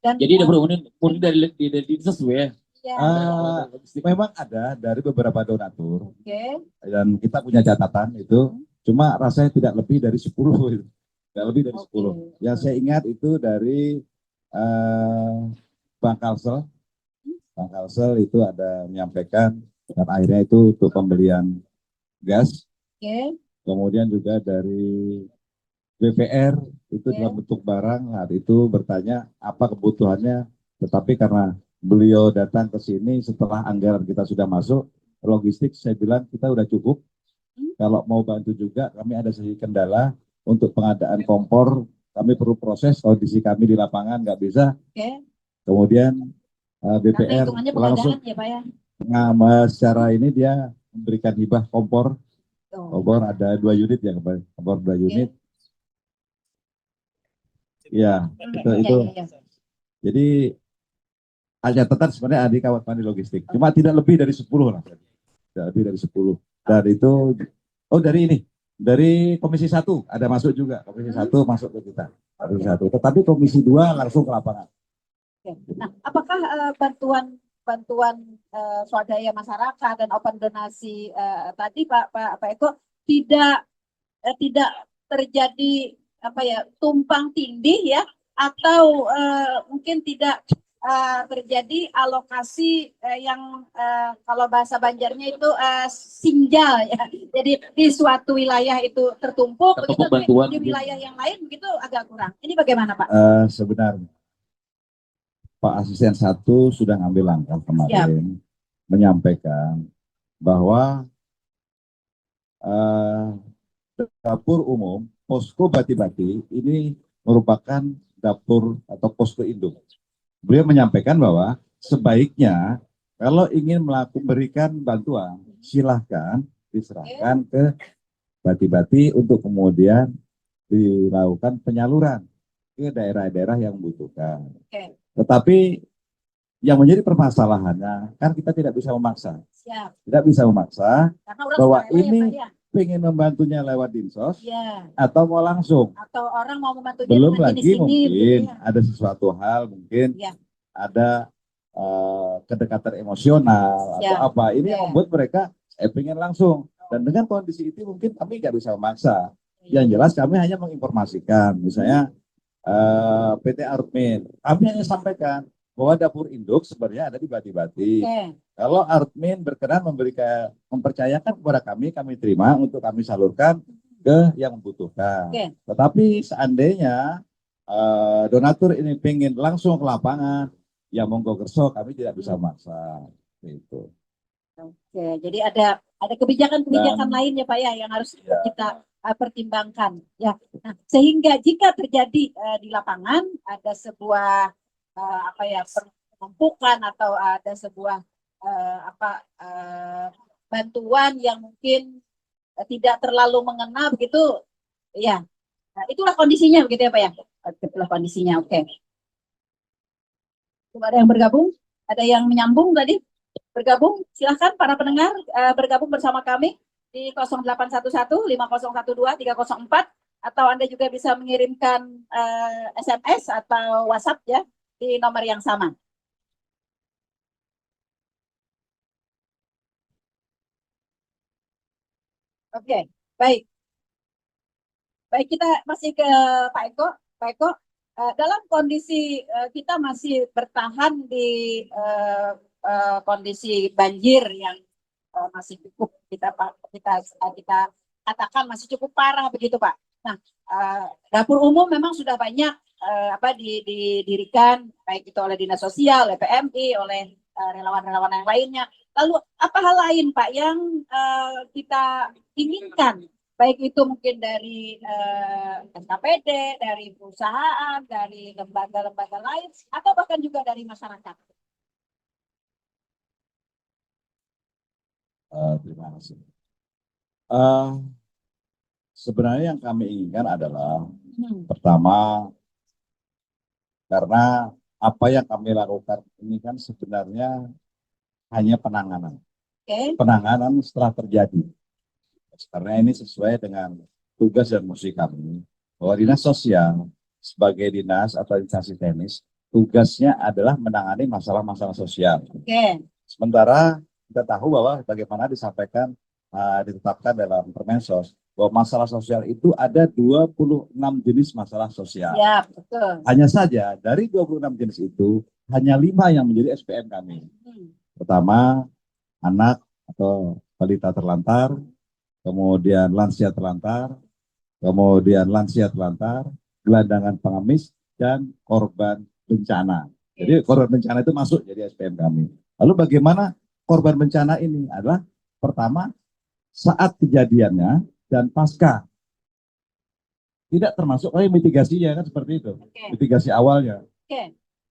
Jadi ada murni dari sesuai. Memang ada dari beberapa donatur. Dan kita punya catatan itu. Cuma rasanya tidak lebih dari 10 itu. Tidak lebih dari 10. Yang saya ingat itu dari Bang Kalsel. Bang Kalsel itu ada menyampaikan dan akhirnya itu untuk pembelian gas. Kemudian juga dari BPR itu dalam bentuk barang, hari itu bertanya apa kebutuhannya, tetapi karena beliau datang ke sini setelah anggaran kita sudah masuk, logistik saya bilang kita udah cukup. Kalau mau bantu juga kami ada sedikit kendala untuk pengadaan kompor, kami perlu proses, kondisi kami di lapangan nggak bisa. Kemudian BPR langsung secara ini dia memberikan hibah kompor. Kompor ada 2 unit ya, kompor 2 unit. Ya, itu. Jadi catatan sebenarnya di kawasan logistik. Cuma tidak lebih dari 10 lah. Tidak lebih dari 10. Dan itu, dari ini. Dari Komisi 1 ada masuk juga. Komisi 1 masuk ke kita. Komisi 1. Tetapi Komisi 2 langsung ke lapangan. Nah, apakah bantuan swadaya masyarakat dan open donasi tadi Pak Eko tidak terjadi tumpang tindih ya, atau mungkin tidak terjadi alokasi yang kalau bahasa Banjarnya itu sinjal ya. Jadi di suatu wilayah itu tertumpuk begitu, bantuan di wilayah yang lain begitu agak kurang. Ini bagaimana Pak? Sebenarnya Pak Asisten 1 sudah ngambil langkah kemarin menyampaikan bahwa dapur umum posko Bati-Bati ini merupakan dapur atau posko induk. Beliau menyampaikan bahwa sebaiknya kalau ingin berikan bantuan, silahkan diserahkan ke Bati-Bati untuk kemudian dilakukan penyaluran ke daerah-daerah yang membutuhkan. Tetapi yang menjadi permasalahannya kan kita tidak bisa memaksa. Tidak bisa memaksa bahwa ini pengen membantunya lewat dinsos atau mau langsung. Atau orang mau membantu belum lagi mungkin gitu ya. ada sesuatu hal mungkin ada kedekatan emosional atau apa. Ini yang membuat mereka pengen langsung. Dan dengan kondisi itu mungkin kami nggak bisa memaksa. Yang jelas kami hanya menginformasikan. Misalnya PT Artmin, kami hanya sampaikan bahwa dapur induk sebenarnya ada di Bati-Bati. Kalau Artmin berkenan mempercayakan kepada kami terima untuk kami salurkan ke yang membutuhkan. Tetapi seandainya donatur ini pengen langsung ke lapangan, ya monggo kerso, kami tidak bisa memaksa. Gitu. Jadi ada kebijakan-kebijakan lain ya Pak ya yang harus kita pertimbangkan ya. Nah, sehingga jika terjadi di lapangan ada sebuah penumpukan atau ada sebuah bantuan yang mungkin tidak terlalu mengena begitu ya. Nah, itulah kondisinya begitu ya Pak ya. Itulah kondisinya. Coba ada yang bergabung, ada yang menyambung tadi bergabung, silahkan para pendengar bergabung bersama kami di 0811 5012 304, atau Anda juga bisa mengirimkan SMS atau WhatsApp ya di nomor yang sama. Baik. Baik, kita masih ke Pak Eko. Pak Eko, dalam kondisi kita masih bertahan di kondisi banjir yang masih cukup kita katakan masih cukup parah begitu Pak. Nah, dapur umum memang sudah banyak didirikan baik itu oleh Dinas Sosial, oleh PMI, oleh relawan-relawan yang lainnya. Lalu apa hal lain Pak yang kita inginkan, baik itu mungkin dari SKPD, dari perusahaan, dari lembaga-lembaga lain, atau bahkan juga dari masyarakat? Terima kasih. Sebenarnya yang kami inginkan adalah pertama, karena apa yang kami lakukan ini kan sebenarnya hanya penanganan. Penanganan setelah terjadi. Karena ini sesuai dengan tugas dan fungsi kami, bahwa Dinas Sosial sebagai dinas atau instansi teknis, tugasnya adalah menangani masalah-masalah sosial. Sementara kita tahu bahwa bagaimana ditetapkan dalam Permensos, bahwa masalah sosial itu ada 26 jenis masalah sosial. Ya, betul. Hanya saja dari 26 jenis itu, hanya 5 yang menjadi SPM kami. Pertama, anak atau balita terlantar, kemudian lansia terlantar, kemudian lansia terlantar, gelandangan pengemis, dan korban bencana. Jadi korban bencana itu masuk jadi SPM kami. Lalu bagaimana korban bencana ini adalah pertama saat kejadiannya dan pasca. Tidak termasuk mitigasinya kan seperti itu. Mitigasi awalnya.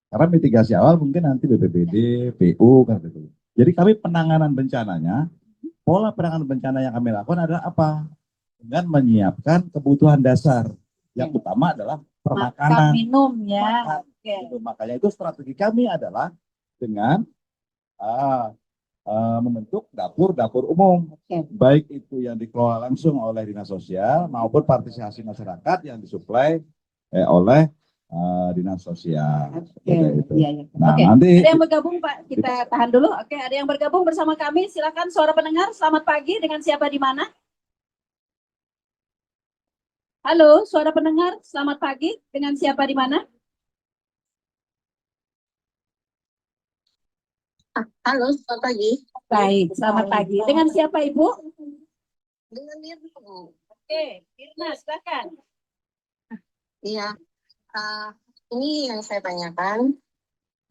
Karena mitigasi awal mungkin nanti BPBD, PU kan gitu. Jadi kami penanganan bencananya, pola penanganan bencana yang kami lakukan adalah apa? Dengan menyiapkan kebutuhan dasar. Yang utama adalah permakanan. Makan, minum ya. Makanya itu strategi kami adalah dengan membentuk dapur umum, baik itu yang dikelola langsung oleh dinas sosial maupun partisipasi masyarakat yang disuplai oleh dinas sosial. Iya, iya. Nah, Oke, nanti ada yang bergabung Pak, kita tahan dulu. Oke, ada yang bergabung bersama kami. Silakan suara pendengar. Selamat pagi, dengan siapa di mana? Halo, suara pendengar. Selamat pagi, dengan siapa di mana? Halo, selamat pagi. Baik, selamat pagi. Dengan siapa Ibu? Dengan Mirna, Bu. Oke, Mirna, silakan. Iya, ini yang saya tanyakan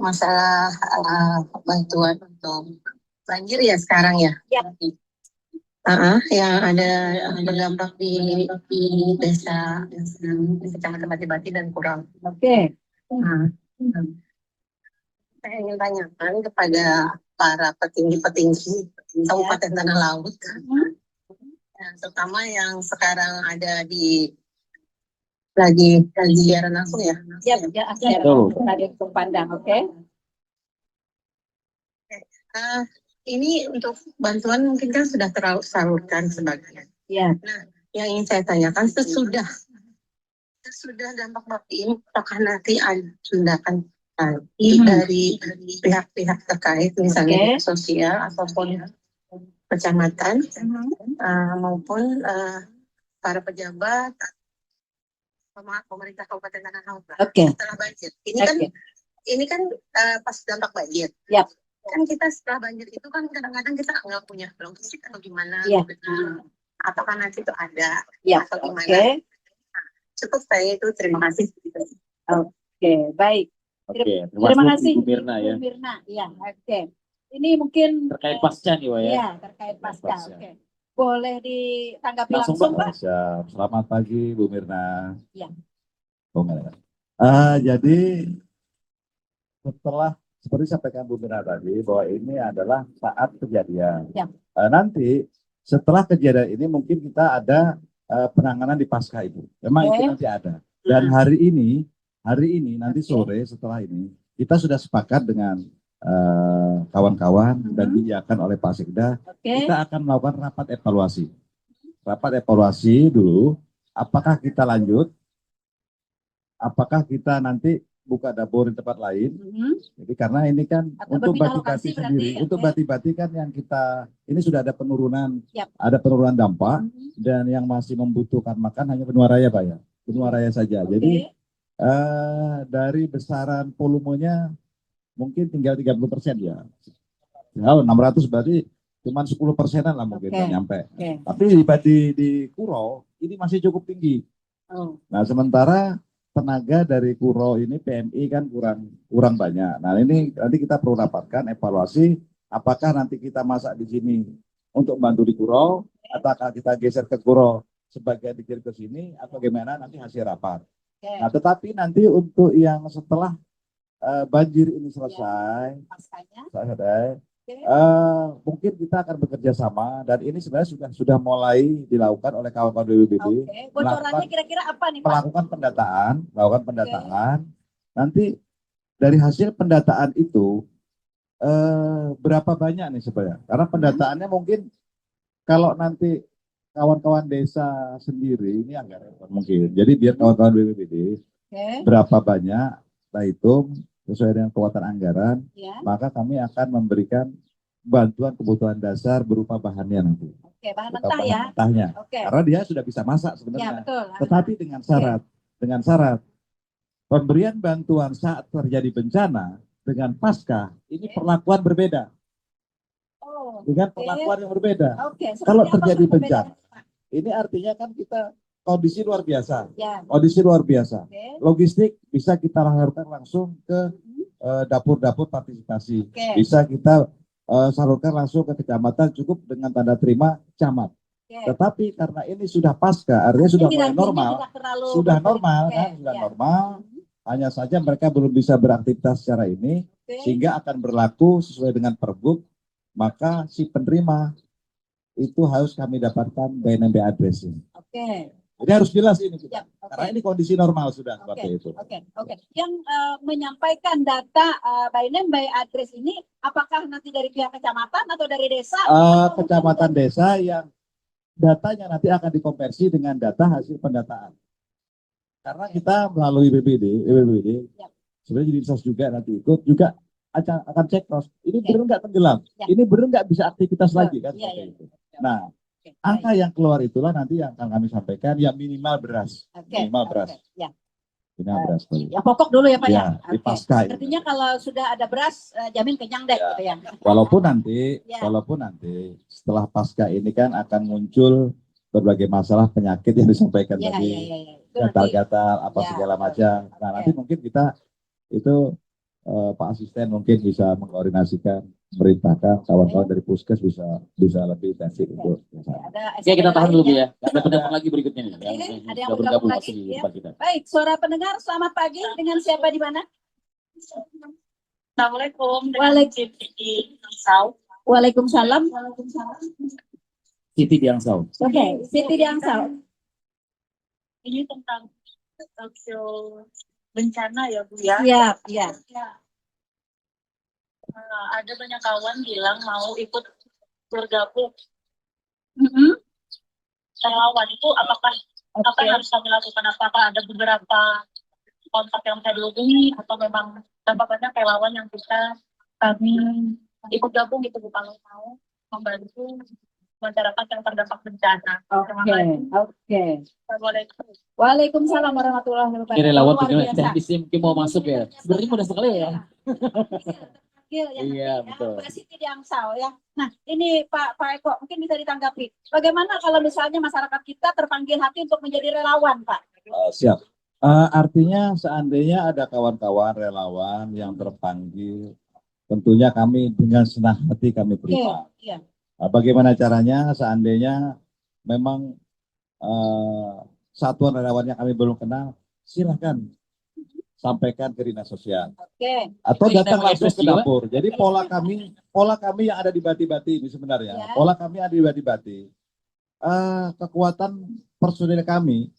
masalah bantuan untuk banjir ya sekarang ya. Ya. Yang ada berdampak di desa Kecamatan Bati-Bati dan Kurau. Oke. Nah, saya ingin tanyakan kepada para petinggi-petinggi Kabupaten Tanah Laut, terutama yang sekarang ada lagi siaran langsung ya. Ya, ada pandang, oke. Ini untuk bantuan mungkin kan sudah tersalurkan sebagian. Ya. Nah, yang ingin saya tanyakan sesudah dampak bakti ini, apakah nanti ada tindakan dari pihak-pihak terkait, misalnya sosial ataupun kecamatan maupun para pejabat pemerintah Kabupaten Tanah Laut setelah banjir. Ini kan pas dampak banjir. Yap. Kan kita setelah banjir itu kan kadang-kadang kita nggak punya logistik atau gimana. Yap. Apakah nanti itu ada atau gimana? Nah, cukup saya itu, terima kasih. Oke, baik. Terima kasih Bu Mirna ya. Bu Mirna. Ya, oke. Ini mungkin Terkait pasca nih, Wak ya. Iya, terkait pasca. Oke. Boleh ditanggapi Langsung, langsung, Pak. Pak? Selamat pagi Bu Mirna. Ya. Jadi setelah seperti sampaikan Bu Mirna tadi bahwa ini adalah saat kejadian. Ya. Nanti setelah kejadian ini mungkin kita ada penanganan di pasca itu. Memang itu nanti ada. Dan hari ini nanti sore setelah ini kita sudah sepakat dengan kawan-kawan dan diiakan oleh Pak Sekda. Kita akan melakukan rapat evaluasi. Rapat evaluasi dulu. Apakah kita lanjut? Apakah kita nanti buka dapur di tempat lain? Jadi karena ini kan untuk Bati-Bati sendiri, untuk Bati-Bati kan yang kita ini sudah ada penurunan, ada penurunan dampak dan yang masih membutuhkan makan hanya benua raya, Pak ya, benua raya saja. Jadi dari besaran volumenya mungkin tinggal 30% ya. Ya 600 berarti cuma 10%-an lah mungkin nyampe. Tapi di Kurau ini masih cukup tinggi. Nah sementara tenaga dari Kurau ini PMI kan kurang banyak. Nah ini nanti kita perlu rapatkan evaluasi apakah nanti kita masak di sini untuk bantu di Kurau ataukah kita geser ke Kurau sebagai dikirim ke sini atau gimana nanti hasil rapat. Nah tetapi nanti untuk yang setelah banjir ini selesai, mungkin kita akan bekerja sama dan ini sebenarnya sudah mulai dilakukan oleh kawan-kawan BPBD. Bocorannya kira-kira apa nih Pak? Melakukan pendataan. Nanti dari hasil pendataan itu berapa banyak nih sebenarnya? Karena pendataannya mungkin kalau nanti kawan-kawan desa sendiri ini agak repot mungkin. Jadi biar kawan-kawan BPBD berapa banyak kita hitung sesuai dengan kekuatan anggaran, maka kami akan memberikan bantuan kebutuhan dasar berupa bahannya nanti. Bahan mentah ya. Mentahnya. Karena dia sudah bisa masak sebenarnya. Betul. Tetapi dengan syarat pemberian bantuan saat terjadi bencana dengan pasca ini perlakuan berbeda. Dengan perlakuan yang berbeda. Kalau terjadi bencana, ini artinya kan kita kondisi luar biasa. Kondisi luar biasa. Logistik bisa kita lakukan langsung ke dapur-dapur partisipasi. Bisa kita salurkan langsung ke kecamatan cukup dengan tanda terima camat. Tetapi karena ini sudah pasca, artinya sudah mulai normal. Sudah normal. Hanya saja mereka belum bisa beraktivitas secara ini sehingga akan berlaku sesuai dengan Pergub, maka si penerima itu harus kami dapatkan BNMB addressing. Jadi harus jelas ini kita. Siap, oke. Karena ini kondisi normal sudah seperti itu. Oke. Yang menyampaikan data by name by address ini apakah nanti dari pihak kecamatan atau dari desa? Kecamatan desa yang datanya nanti akan dikonversi dengan data hasil pendataan. Karena kita melalui BPD, Ya. sebenarnya jadi sos juga nanti ikut juga akan cek tos. Ini benar nggak tenggelam? Ya. Ini benar nggak bisa aktivitas Betul. lagi kan? Ya, Seperti ya. itu. Nah, Oke, angka yang keluar itulah nanti yang akan kami sampaikan yang minimal beras. Minimal beras. Ya. Minimal beras. Ya pokok dulu ya Pak ya. Di pasca. Artinya kalau sudah ada beras jamin kenyang deh gitu ya. Walaupun nanti Ya. setelah pasca ini kan akan muncul berbagai masalah penyakit yang disampaikan Ya. tadi, Itu nanti. gatal-gatal apa Ya, segala betul. macam. Nah nanti mungkin kita itu Pak Asisten mungkin bisa mengkoordinasikan, merintahkan kawan-kawan dari Puskes bisa lebih intensif untuk. Ada Oke, kita tahan dulu Bu ya. Karena Ada pendapat lagi berikutnya nih. Oke, ada yang Sudah bergabung masih lagi, di ya. depan kita. Baik, suara pendengar selamat pagi dengan siapa di mana? Assalamualaikum. Waalaikumsalam. Siti Diangsau. Oke, Siti Diangsau. Ini tentang bencana ya Bu ya. Siap, ya. Ada banyak kawan bilang mau ikut bergabung relawan itu apa yang harus kami lakukan? Apakah ada beberapa kontak yang saya dihubungi atau memang berapa banyak relawan yang bisa kami ikut gabung gitu Bu kalau mau membantu masyarakat yang terdampak bencana. Oke. Assalamualaikum. Waalaikumsalam warahmatullahi wabarakatuh. Ini relawan Luar begini, biasa. teknis mungkin mau masuk ya. Sebenarnya mudah sekali ya. Iya, betul. Mbak Siti Diangsau ya. Nah, ini Pak Eko mungkin bisa ditanggapi. Bagaimana kalau misalnya masyarakat kita terpanggil hati untuk menjadi relawan, Pak? Siap. Artinya seandainya ada kawan-kawan relawan yang terpanggil, tentunya kami dengan senang hati kami terima. Iya. Bagaimana caranya seandainya memang satuan relawan yang kami belum kenal, silahkan sampaikan ke dinas sosial. Atau Itu datang kita langsung ke juga. dapur. Jadi pola kami yang ada di Bati-Bati ini sebenarnya. Ya. Pola kami ada di Bati-Bati. Kekuatan personil kami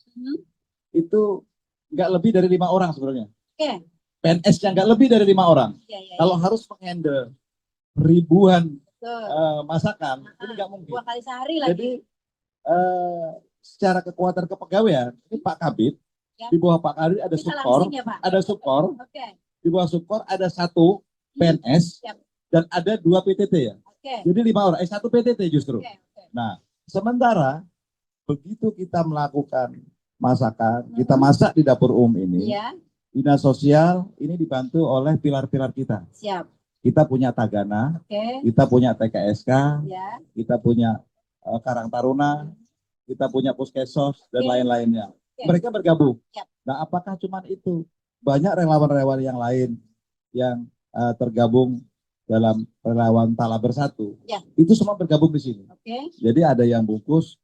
itu nggak lebih dari 5 orang sebenarnya. PNS-nya nggak lebih dari 5 orang. Kalau harus menghandle ribuan masakan, ini nggak mungkin. 2 kali sehari lagi. Jadi secara kekuatan kepegawaian, ini Pak Kabid, Ya. di bawah Pak Kabid ada Bisa Sukor, langsing ya, Pak? ada Sukor, Oke. di bawah Sukor ada 1 PNS, Siap. dan ada 2 PTT ya. Oke. Jadi 5 orang, 1 PTT justru. Oke. Nah, sementara begitu kita melakukan masakan, kita masak di dapur umum ini, Iya, dinas sosial ini dibantu oleh pilar-pilar kita. siap. Kita punya Tagana, Oke. kita punya TKSK, Ya. kita punya Karang Taruna, kita punya Puskesos, dan Oke. lain-lainnya. Oke. Mereka bergabung. Siap. Nah, apakah cuma itu? Banyak relawan-relawan yang lain yang tergabung dalam relawan Tala Bersatu. Ya. Itu semua bergabung di sini. Oke. Jadi ada yang bungkus,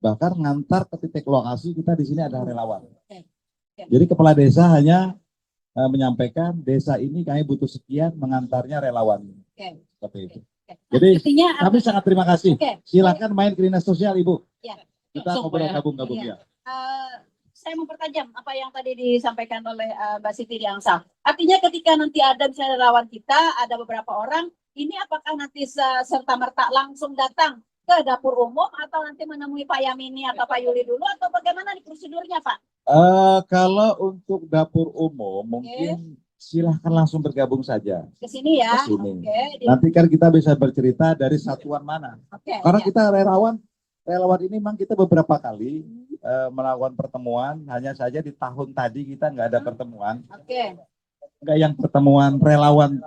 bahkan ngantar ke titik lokasi kita di sini ada relawan. Oke. Jadi kepala desa hanya menyampaikan desa ini kami butuh sekian, mengantarnya relawan. Oke. Seperti itu. Oke. Jadi Artinya kami sangat terima kasih. Oke. Silakan main ke dinas sosial, Ibu. Ya. Kita Langsung, ngobrol Pak, ya. gabung-gabung Iya. ya. Saya mempertajam apa yang tadi disampaikan oleh Mbak Siti Diangsau. Artinya ketika nanti ada misalnya relawan kita, ada beberapa orang, ini apakah nanti serta-merta langsung datang ke dapur umum atau nanti menemui Pak Yamini atau Pak Yuli dulu atau bagaimana nih prosedurnya, Pak? Kalau untuk dapur umum mungkin silahkan langsung bergabung saja Ke sini ya. ke sini. Oke. Nanti kan kita bisa bercerita dari satuan mana. Oke. Karena Ya. kita relawan ini memang kita beberapa kali melakukan pertemuan. Hanya saja di tahun tadi kita nggak ada pertemuan. Oke. Nggak yang pertemuan relawan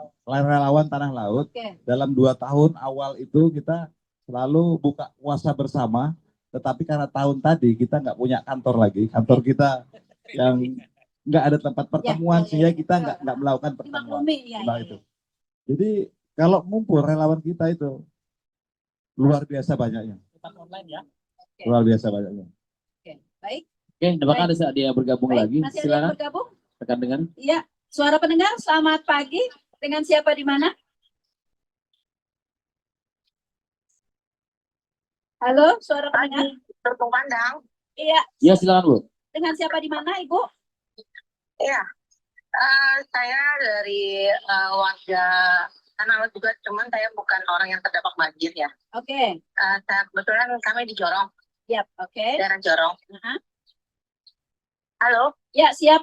tanah laut. Oke. Dalam 2 tahun awal itu kita selalu buka puasa bersama. Tetapi karena tahun tadi kita nggak punya kantor lagi. Kantor kita yang nggak ada tempat pertemuan, sehingga kita nggak melakukan pertemuan. Nah, itu. Jadi kalau ngumpul relawan kita itu luar biasa banyaknya. Online ya. Luar biasa banyaknya. Oke. Baik. Oke, apakah ada dia bergabung Baik. lagi? Masih ada yang Silakan bergabung? rekan dengan. Iya. Suara pendengar, selamat pagi. Dengan siapa di mana? Halo, suara pendengar. Terpandang. Iya. Ya, silakan Bu. Dengan siapa di mana, Ibu? Iya, saya dari warga Tanah Laut juga, cuman saya bukan orang yang terdampak banjir ya. Oke. Kebetulan kami di Jorong, Siap. Oke. daerah Jorong. Nah. Halo, Ya, siap.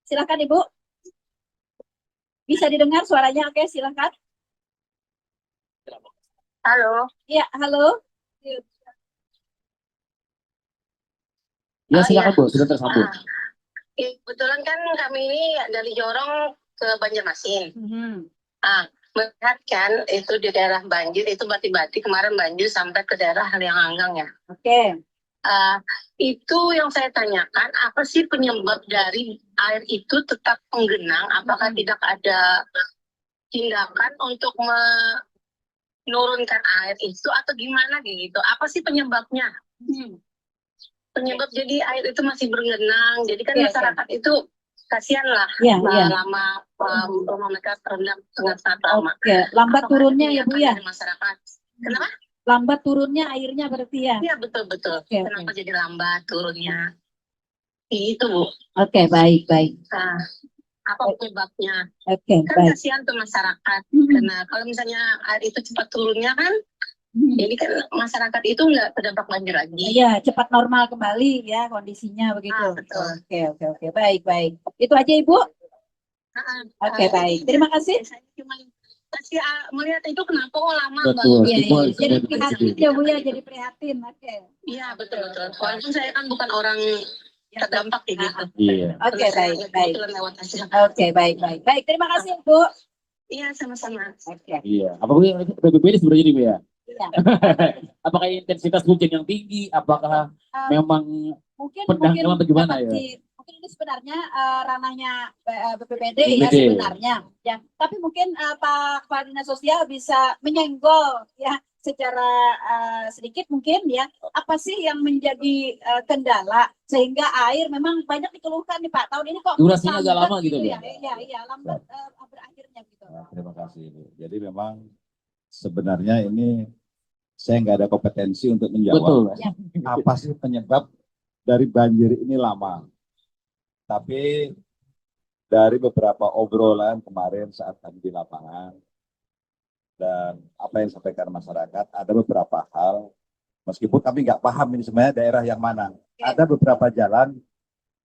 Silakan, Ibu. Bisa didengar suaranya? Oke, silakan. halo. Iya, halo. Ya, Oh, silakan iya. Bu, sudah tersambung. Kebetulan kan kami ini dari Jorong ke Banjarmasin. Mhm. Melihat kan itu di daerah banjir itu Bati-Bati kemarin banjir sampai ke daerah Haliang-Anggang ya. Oke. Itu yang saya tanyakan, apa sih penyebab dari air itu tetap menggenang? Apakah tidak ada tindakan untuk menurunkan air itu atau gimana gitu? Apa sih penyebabnya? Penyebab jadi air itu masih bergenang. Jadi kan Oke, masyarakat itu kasihan lah, lama rumah mereka terendam sangat lama. Oke, lambat Apakah turunnya ada ya Bu ya? tindakan dari masyarakat? Kenapa? Lambat turunnya airnya berarti ya? Iya betul. Oke. Kenapa jadi lambat turunnya? Itu Bu. Oke, baik. Nah, apa penyebabnya? Oke, Kan baik. kasihan tuh masyarakat. Karena kalau misalnya air itu cepat turunnya kan, jadi kan masyarakat itu nggak terdampak banjir lagi. Iya, cepat normal kembali ya kondisinya begitu. Betul. Oke. Baik. Itu aja Ibu. Oke, baik. Terima kasih. Saya cuma kasih melihat itu kenapa lama Betul. banget. Iya. Jadi Semua prihatin ya Bu ya, jadi prihatin. Oke. Iya betul. Walaupun saya kan bukan orang terdampak gitu. Iya. Oke, baik. Kebetulan lewat aja. Oke, baik. Baik, terima kasih Bu. Iya sama-sama. Oke. Iya. Apa Bu yang BPBD sebenarnya ini Bu ya? Iya. Apakah intensitas hujan yang tinggi? Apakah memang Mungkin pendangkalan atau gimana ya? Mungkin ini sebenarnya ranahnya BPBD ya sebenarnya. Ya, tapi mungkin Pak Kepala Dinas Sosial bisa menyenggol ya secara sedikit mungkin ya, apa sih yang menjadi kendala sehingga air memang banyak dikeluhkan nih Pak, tahun ini kok Durasinya agak lambat lama gitu ya. Bu? Iya, lambat berakhirnya gitu. Terima kasih Bu. Jadi memang sebenarnya ini saya nggak ada kompetensi untuk menjawab Betul. apa sih penyebab dari banjir ini lama. Tapi dari beberapa obrolan kemarin saat kami di lapangan dan apa yang disampaikan masyarakat, ada beberapa hal, meskipun kami nggak paham ini sebenarnya daerah yang mana. Ada beberapa jalan,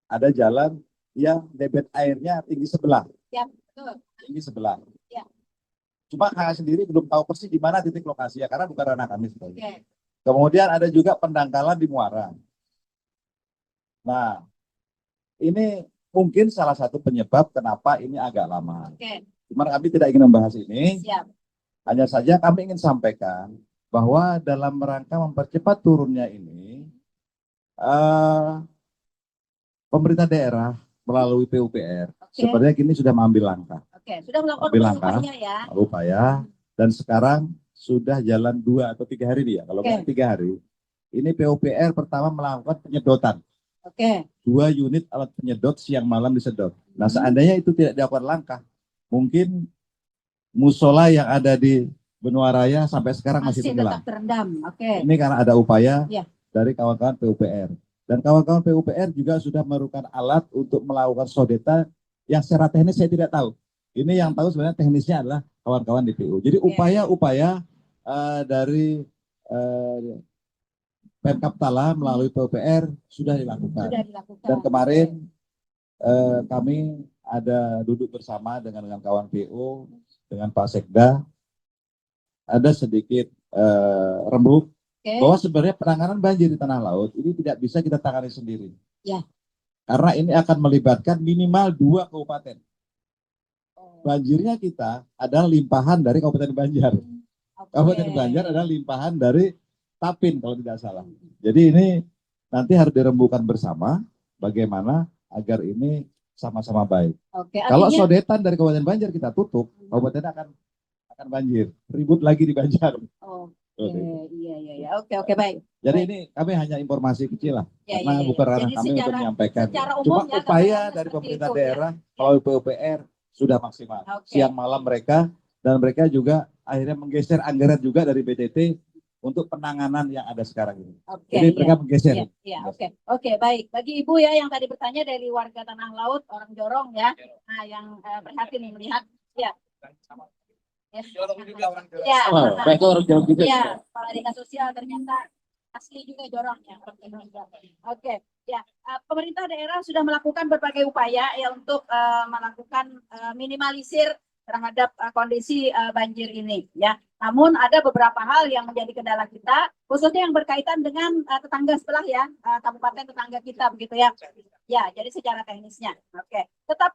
ada jalan yang debit airnya tinggi sebelah. Ya, betul. Tinggi sebelah. Ya. Cuma saya sendiri belum tahu persis di mana titik lokasinya, karena bukan ranah kami sebenarnya. Oke. Kemudian ada juga pendangkalan di muara. Nah, ini mungkin salah satu penyebab kenapa ini agak lama. Oke. Cuma kami tidak ingin membahas ini. Siap. Hanya saja kami ingin sampaikan bahwa dalam rangka mempercepat turunnya ini, pemerintah daerah melalui PUPR sebenarnya kini sudah mengambil langkah. Oke, sudah melakukan upaya ya. Upaya, dan sekarang sudah jalan 2 atau 3 hari dia. Kalau nggak 3 hari, ini PUPR pertama melakukan penyedotan. Oke. 2 unit alat penyedot siang malam disedot. Nah, seandainya itu tidak dilakukan langkah, mungkin musola yang ada di Benua Raya sampai sekarang masih tenggelam. Tetap terendam. Oke. Ini karena ada upaya Ya. dari kawan-kawan PUPR. Dan kawan-kawan PUPR juga sudah memerlukan alat untuk melakukan sodetan yang secara teknis saya tidak tahu. Ini yang tahu sebenarnya teknisnya adalah kawan-kawan di PU. Jadi upaya-upaya dari Pemkab Tala melalui PUPR sudah dilakukan. Dan kemarin kami ada duduk bersama dengan kawan PU, dengan Pak Sekda, ada sedikit rembuk bahwa sebenarnya penanganan banjir di Tanah Laut ini tidak bisa kita tangani sendiri. Ya. Karena ini akan melibatkan minimal 2 kabupaten. Banjirnya kita adalah limpahan dari Kabupaten Banjar. Kabupaten Banjar adalah limpahan dari Tapin kalau tidak salah. Jadi ini nanti harus dirembukan bersama bagaimana agar ini sama-sama baik. Kalau sodetan dari Kabupaten Banjar kita tutup, kabupaten akan banjir, ribut lagi di Banjar. Iya. Oke, baik. Jadi ini kami hanya informasi kecil lah, karena bukan ranah kami untuk menyampaikan. Cuma upaya dari pemerintah daerah melalui PUPR sudah maksimal. Siang malam mereka, dan mereka juga akhirnya menggeser anggaran juga dari BTT untuk penanganan yang ada sekarang ini. Oke, Jadi iya. mereka menggeser. Iya, oke, baik. Bagi Ibu ya yang tadi bertanya dari warga Tanah Laut, orang Jorong ya, nah yang prihatin nih melihat, ya. Ya, ya, Oh, baik orang Jorong juga. ya, kepala dinas sosial ternyata asli juga Jorong ya. Oke, ya, pemerintah daerah sudah melakukan berbagai upaya ya untuk melakukan minimalisir terhadap kondisi banjir ini ya. Namun ada beberapa hal yang menjadi kendala kita, khususnya yang berkaitan dengan tetangga sebelah ya, kabupaten tetangga kita begitu ya. Ya, jadi secara teknisnya, oke. Tetap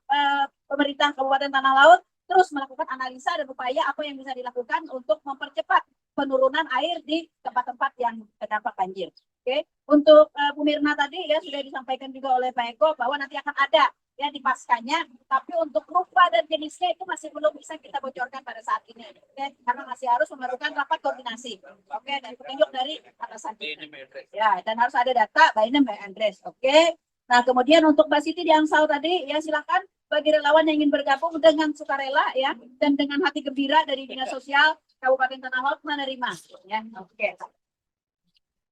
pemerintah Kabupaten Tanah Laut terus melakukan analisa dan upaya apa yang bisa dilakukan untuk mempercepat penurunan air di tempat-tempat yang terdampak banjir. Oke, untuk Bu Mirna tadi ya sudah disampaikan juga oleh Pak Eko bahwa nanti akan ada ya di paskanya, tapi untuk rupa dan jenisnya itu masih belum bisa kita bocorkan pada saat ini, oke? Karena masih harus memerlukan rapat koordinasi, oke, dan petunjuk dari atasan kita. Ya, dan harus ada data by name by address, oke? Nah, kemudian untuk Mbak Siti di Angsau tadi, ya silakan bagi relawan yang ingin bergabung dengan sukarela ya dan dengan hati gembira dari Dinas Sosial Kabupaten Tanah Laut menerima, ya, oke.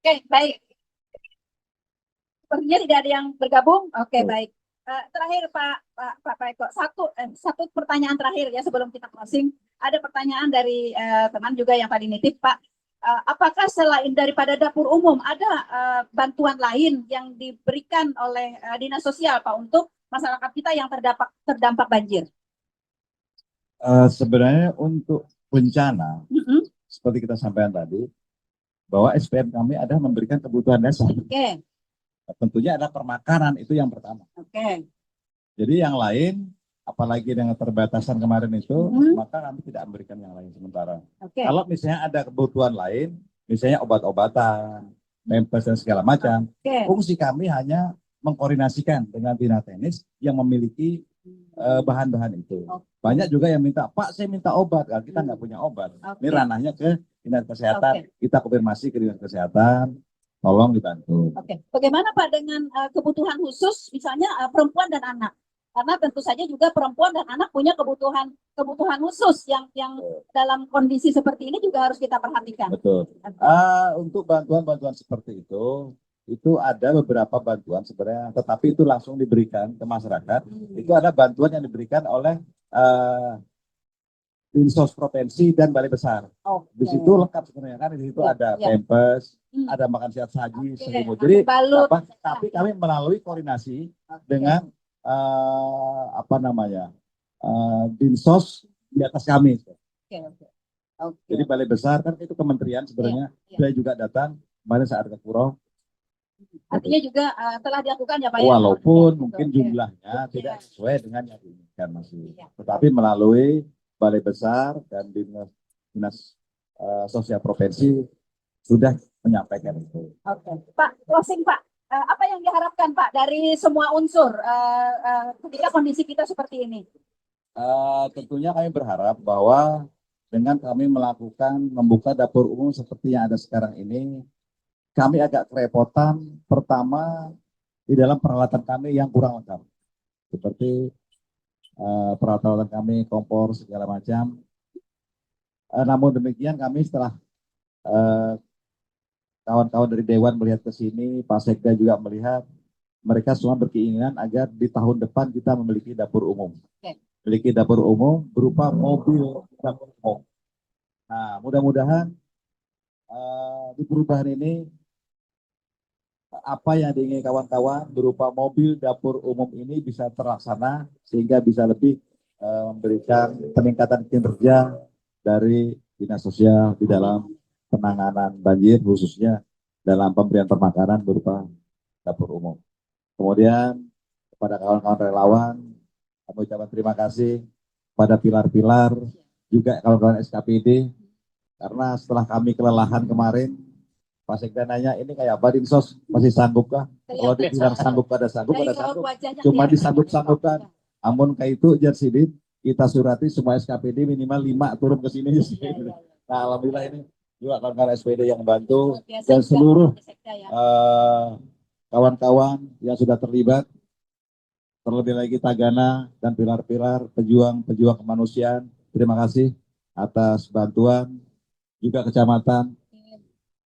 Oke, baik. Sepertinya tidak ada yang bergabung, oke, baik. Terakhir Pak Eko, satu pertanyaan terakhir ya sebelum kita closing. Ada pertanyaan dari teman juga yang tadi nitip Pak. Apakah selain daripada dapur umum ada bantuan lain yang diberikan oleh Dinas Sosial Pak untuk masyarakat kita yang terdampak banjir? Sebenarnya untuk bencana, seperti kita sampaikan tadi, bahwa SPM kami ada memberikan kebutuhan dasar. Oke. Tentunya ada permakanan, itu yang pertama. Oke. Jadi yang lain, apalagi dengan terbatasan kemarin itu, maka kami tidak memberikan yang lain sementara. Kalau misalnya ada kebutuhan lain, misalnya obat-obatan, pampers dan segala macam, fungsi kami hanya mengkoordinasikan dengan dinas teknis yang memiliki bahan-bahan itu. Banyak juga yang minta, Pak saya minta obat, kita nggak punya obat. Ini ranahnya ke dinas kesehatan, kita konfirmasi ke dinas kesehatan, tolong dibantu. Oke, bagaimana Pak dengan kebutuhan khusus, misalnya perempuan dan anak? Karena tentu saja juga perempuan dan anak punya kebutuhan khusus yang dalam kondisi seperti ini juga harus kita perhatikan. Betul. Untuk bantuan-bantuan seperti itu ada beberapa bantuan sebenarnya, tetapi itu langsung diberikan ke masyarakat. Itu ada bantuan yang diberikan oleh Dinsos Provinsi dan Balai Besar. Di situ lengkap sebenarnya kan, di situ ada pampers, ada makan siap saji, selimut. Jadi tapi kami melalui koordinasi dengan Dinsos di atas kami. Jadi Balai Besar kan itu kementerian sebenarnya, saya juga datang kemarin saat ke Puro. Artinya juga telah dilakukan ya Pak? Walaupun mungkin jumlahnya tidak sesuai dengan yang diinginkan masih, tetapi melalui Balai Besar dan Dinas Sosial Provinsi sudah menyampaikan itu. Oke, Pak, closing Pak, apa yang diharapkan Pak dari semua unsur ketika kondisi kita seperti ini? Tentunya kami berharap bahwa dengan kami membuka dapur umum seperti yang ada sekarang ini, kami agak kerepotan pertama di dalam peralatan kami yang kurang lengkap, seperti peralatan kami, kompor, segala macam. Namun demikian kami setelah kawan-kawan dari Dewan melihat ke sini, Pak Sekda juga melihat, mereka semua berkeinginan agar di tahun depan kita memiliki dapur umum. Memiliki dapur umum berupa mobil dapur umum. Nah, mudah-mudahan di perubahan ini, apa yang diingini kawan-kawan berupa mobil dapur umum ini bisa terlaksana sehingga bisa lebih memberikan peningkatan kinerja dari Dinas Sosial di dalam penanganan banjir, khususnya dalam pemberian permakanan berupa dapur umum. Kemudian kepada kawan-kawan relawan, kami ucapkan terima kasih pada pilar-pilar, juga kawan-kawan SKPD, karena setelah kami kelelahan kemarin, Pak Sekda nanya, ini kayak apa Dinsos, masih sanggupkah? Kalau dibilang sanggup, pada sanggup, cuma disanggup-sanggupkan. Namun kayak itu, Jersidin, kita surati semua SKPD minimal 5 turun ke sini. Nah, alhamdulillah ini juga kawan-kawan SPD yang membantu, dan seluruh kawan-kawan yang sudah terlibat, terlebih lagi Tagana dan pilar-pilar pejuang kemanusiaan. Terima kasih atas bantuan, juga kecamatan.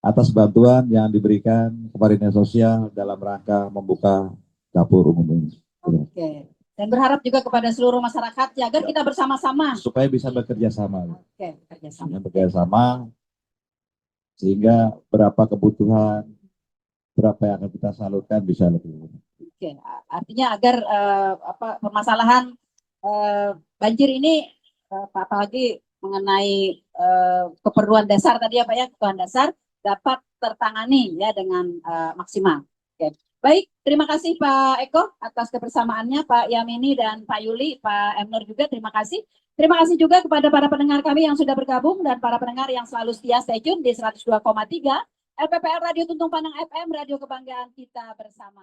atas bantuan yang diberikan kepada Dinas Sosial dalam rangka membuka dapur umum ini. Oke. Dan berharap juga kepada seluruh masyarakat ya, agar kita bersama-sama Supaya bisa bekerja sama. Oke, kerjasama. Bekerja sama sehingga berapa kebutuhan, berapa yang akan kita salurkan bisa lebih mudah. Oke, artinya agar permasalahan banjir ini apalagi mengenai keperluan dasar tadi ya Pak ya, kebutuhan dasar dapat tertangani ya dengan maksimal. Oke. Baik, terima kasih Pak Eko atas kebersamaannya, Pak Yamini dan Pak Yuli, Pak Emnur juga terima kasih. Terima kasih juga kepada para pendengar kami yang sudah bergabung dan para pendengar yang selalu setia stay tune di 102,3 LPPR Radio Tuntung Panang FM, radio kebanggaan kita bersama.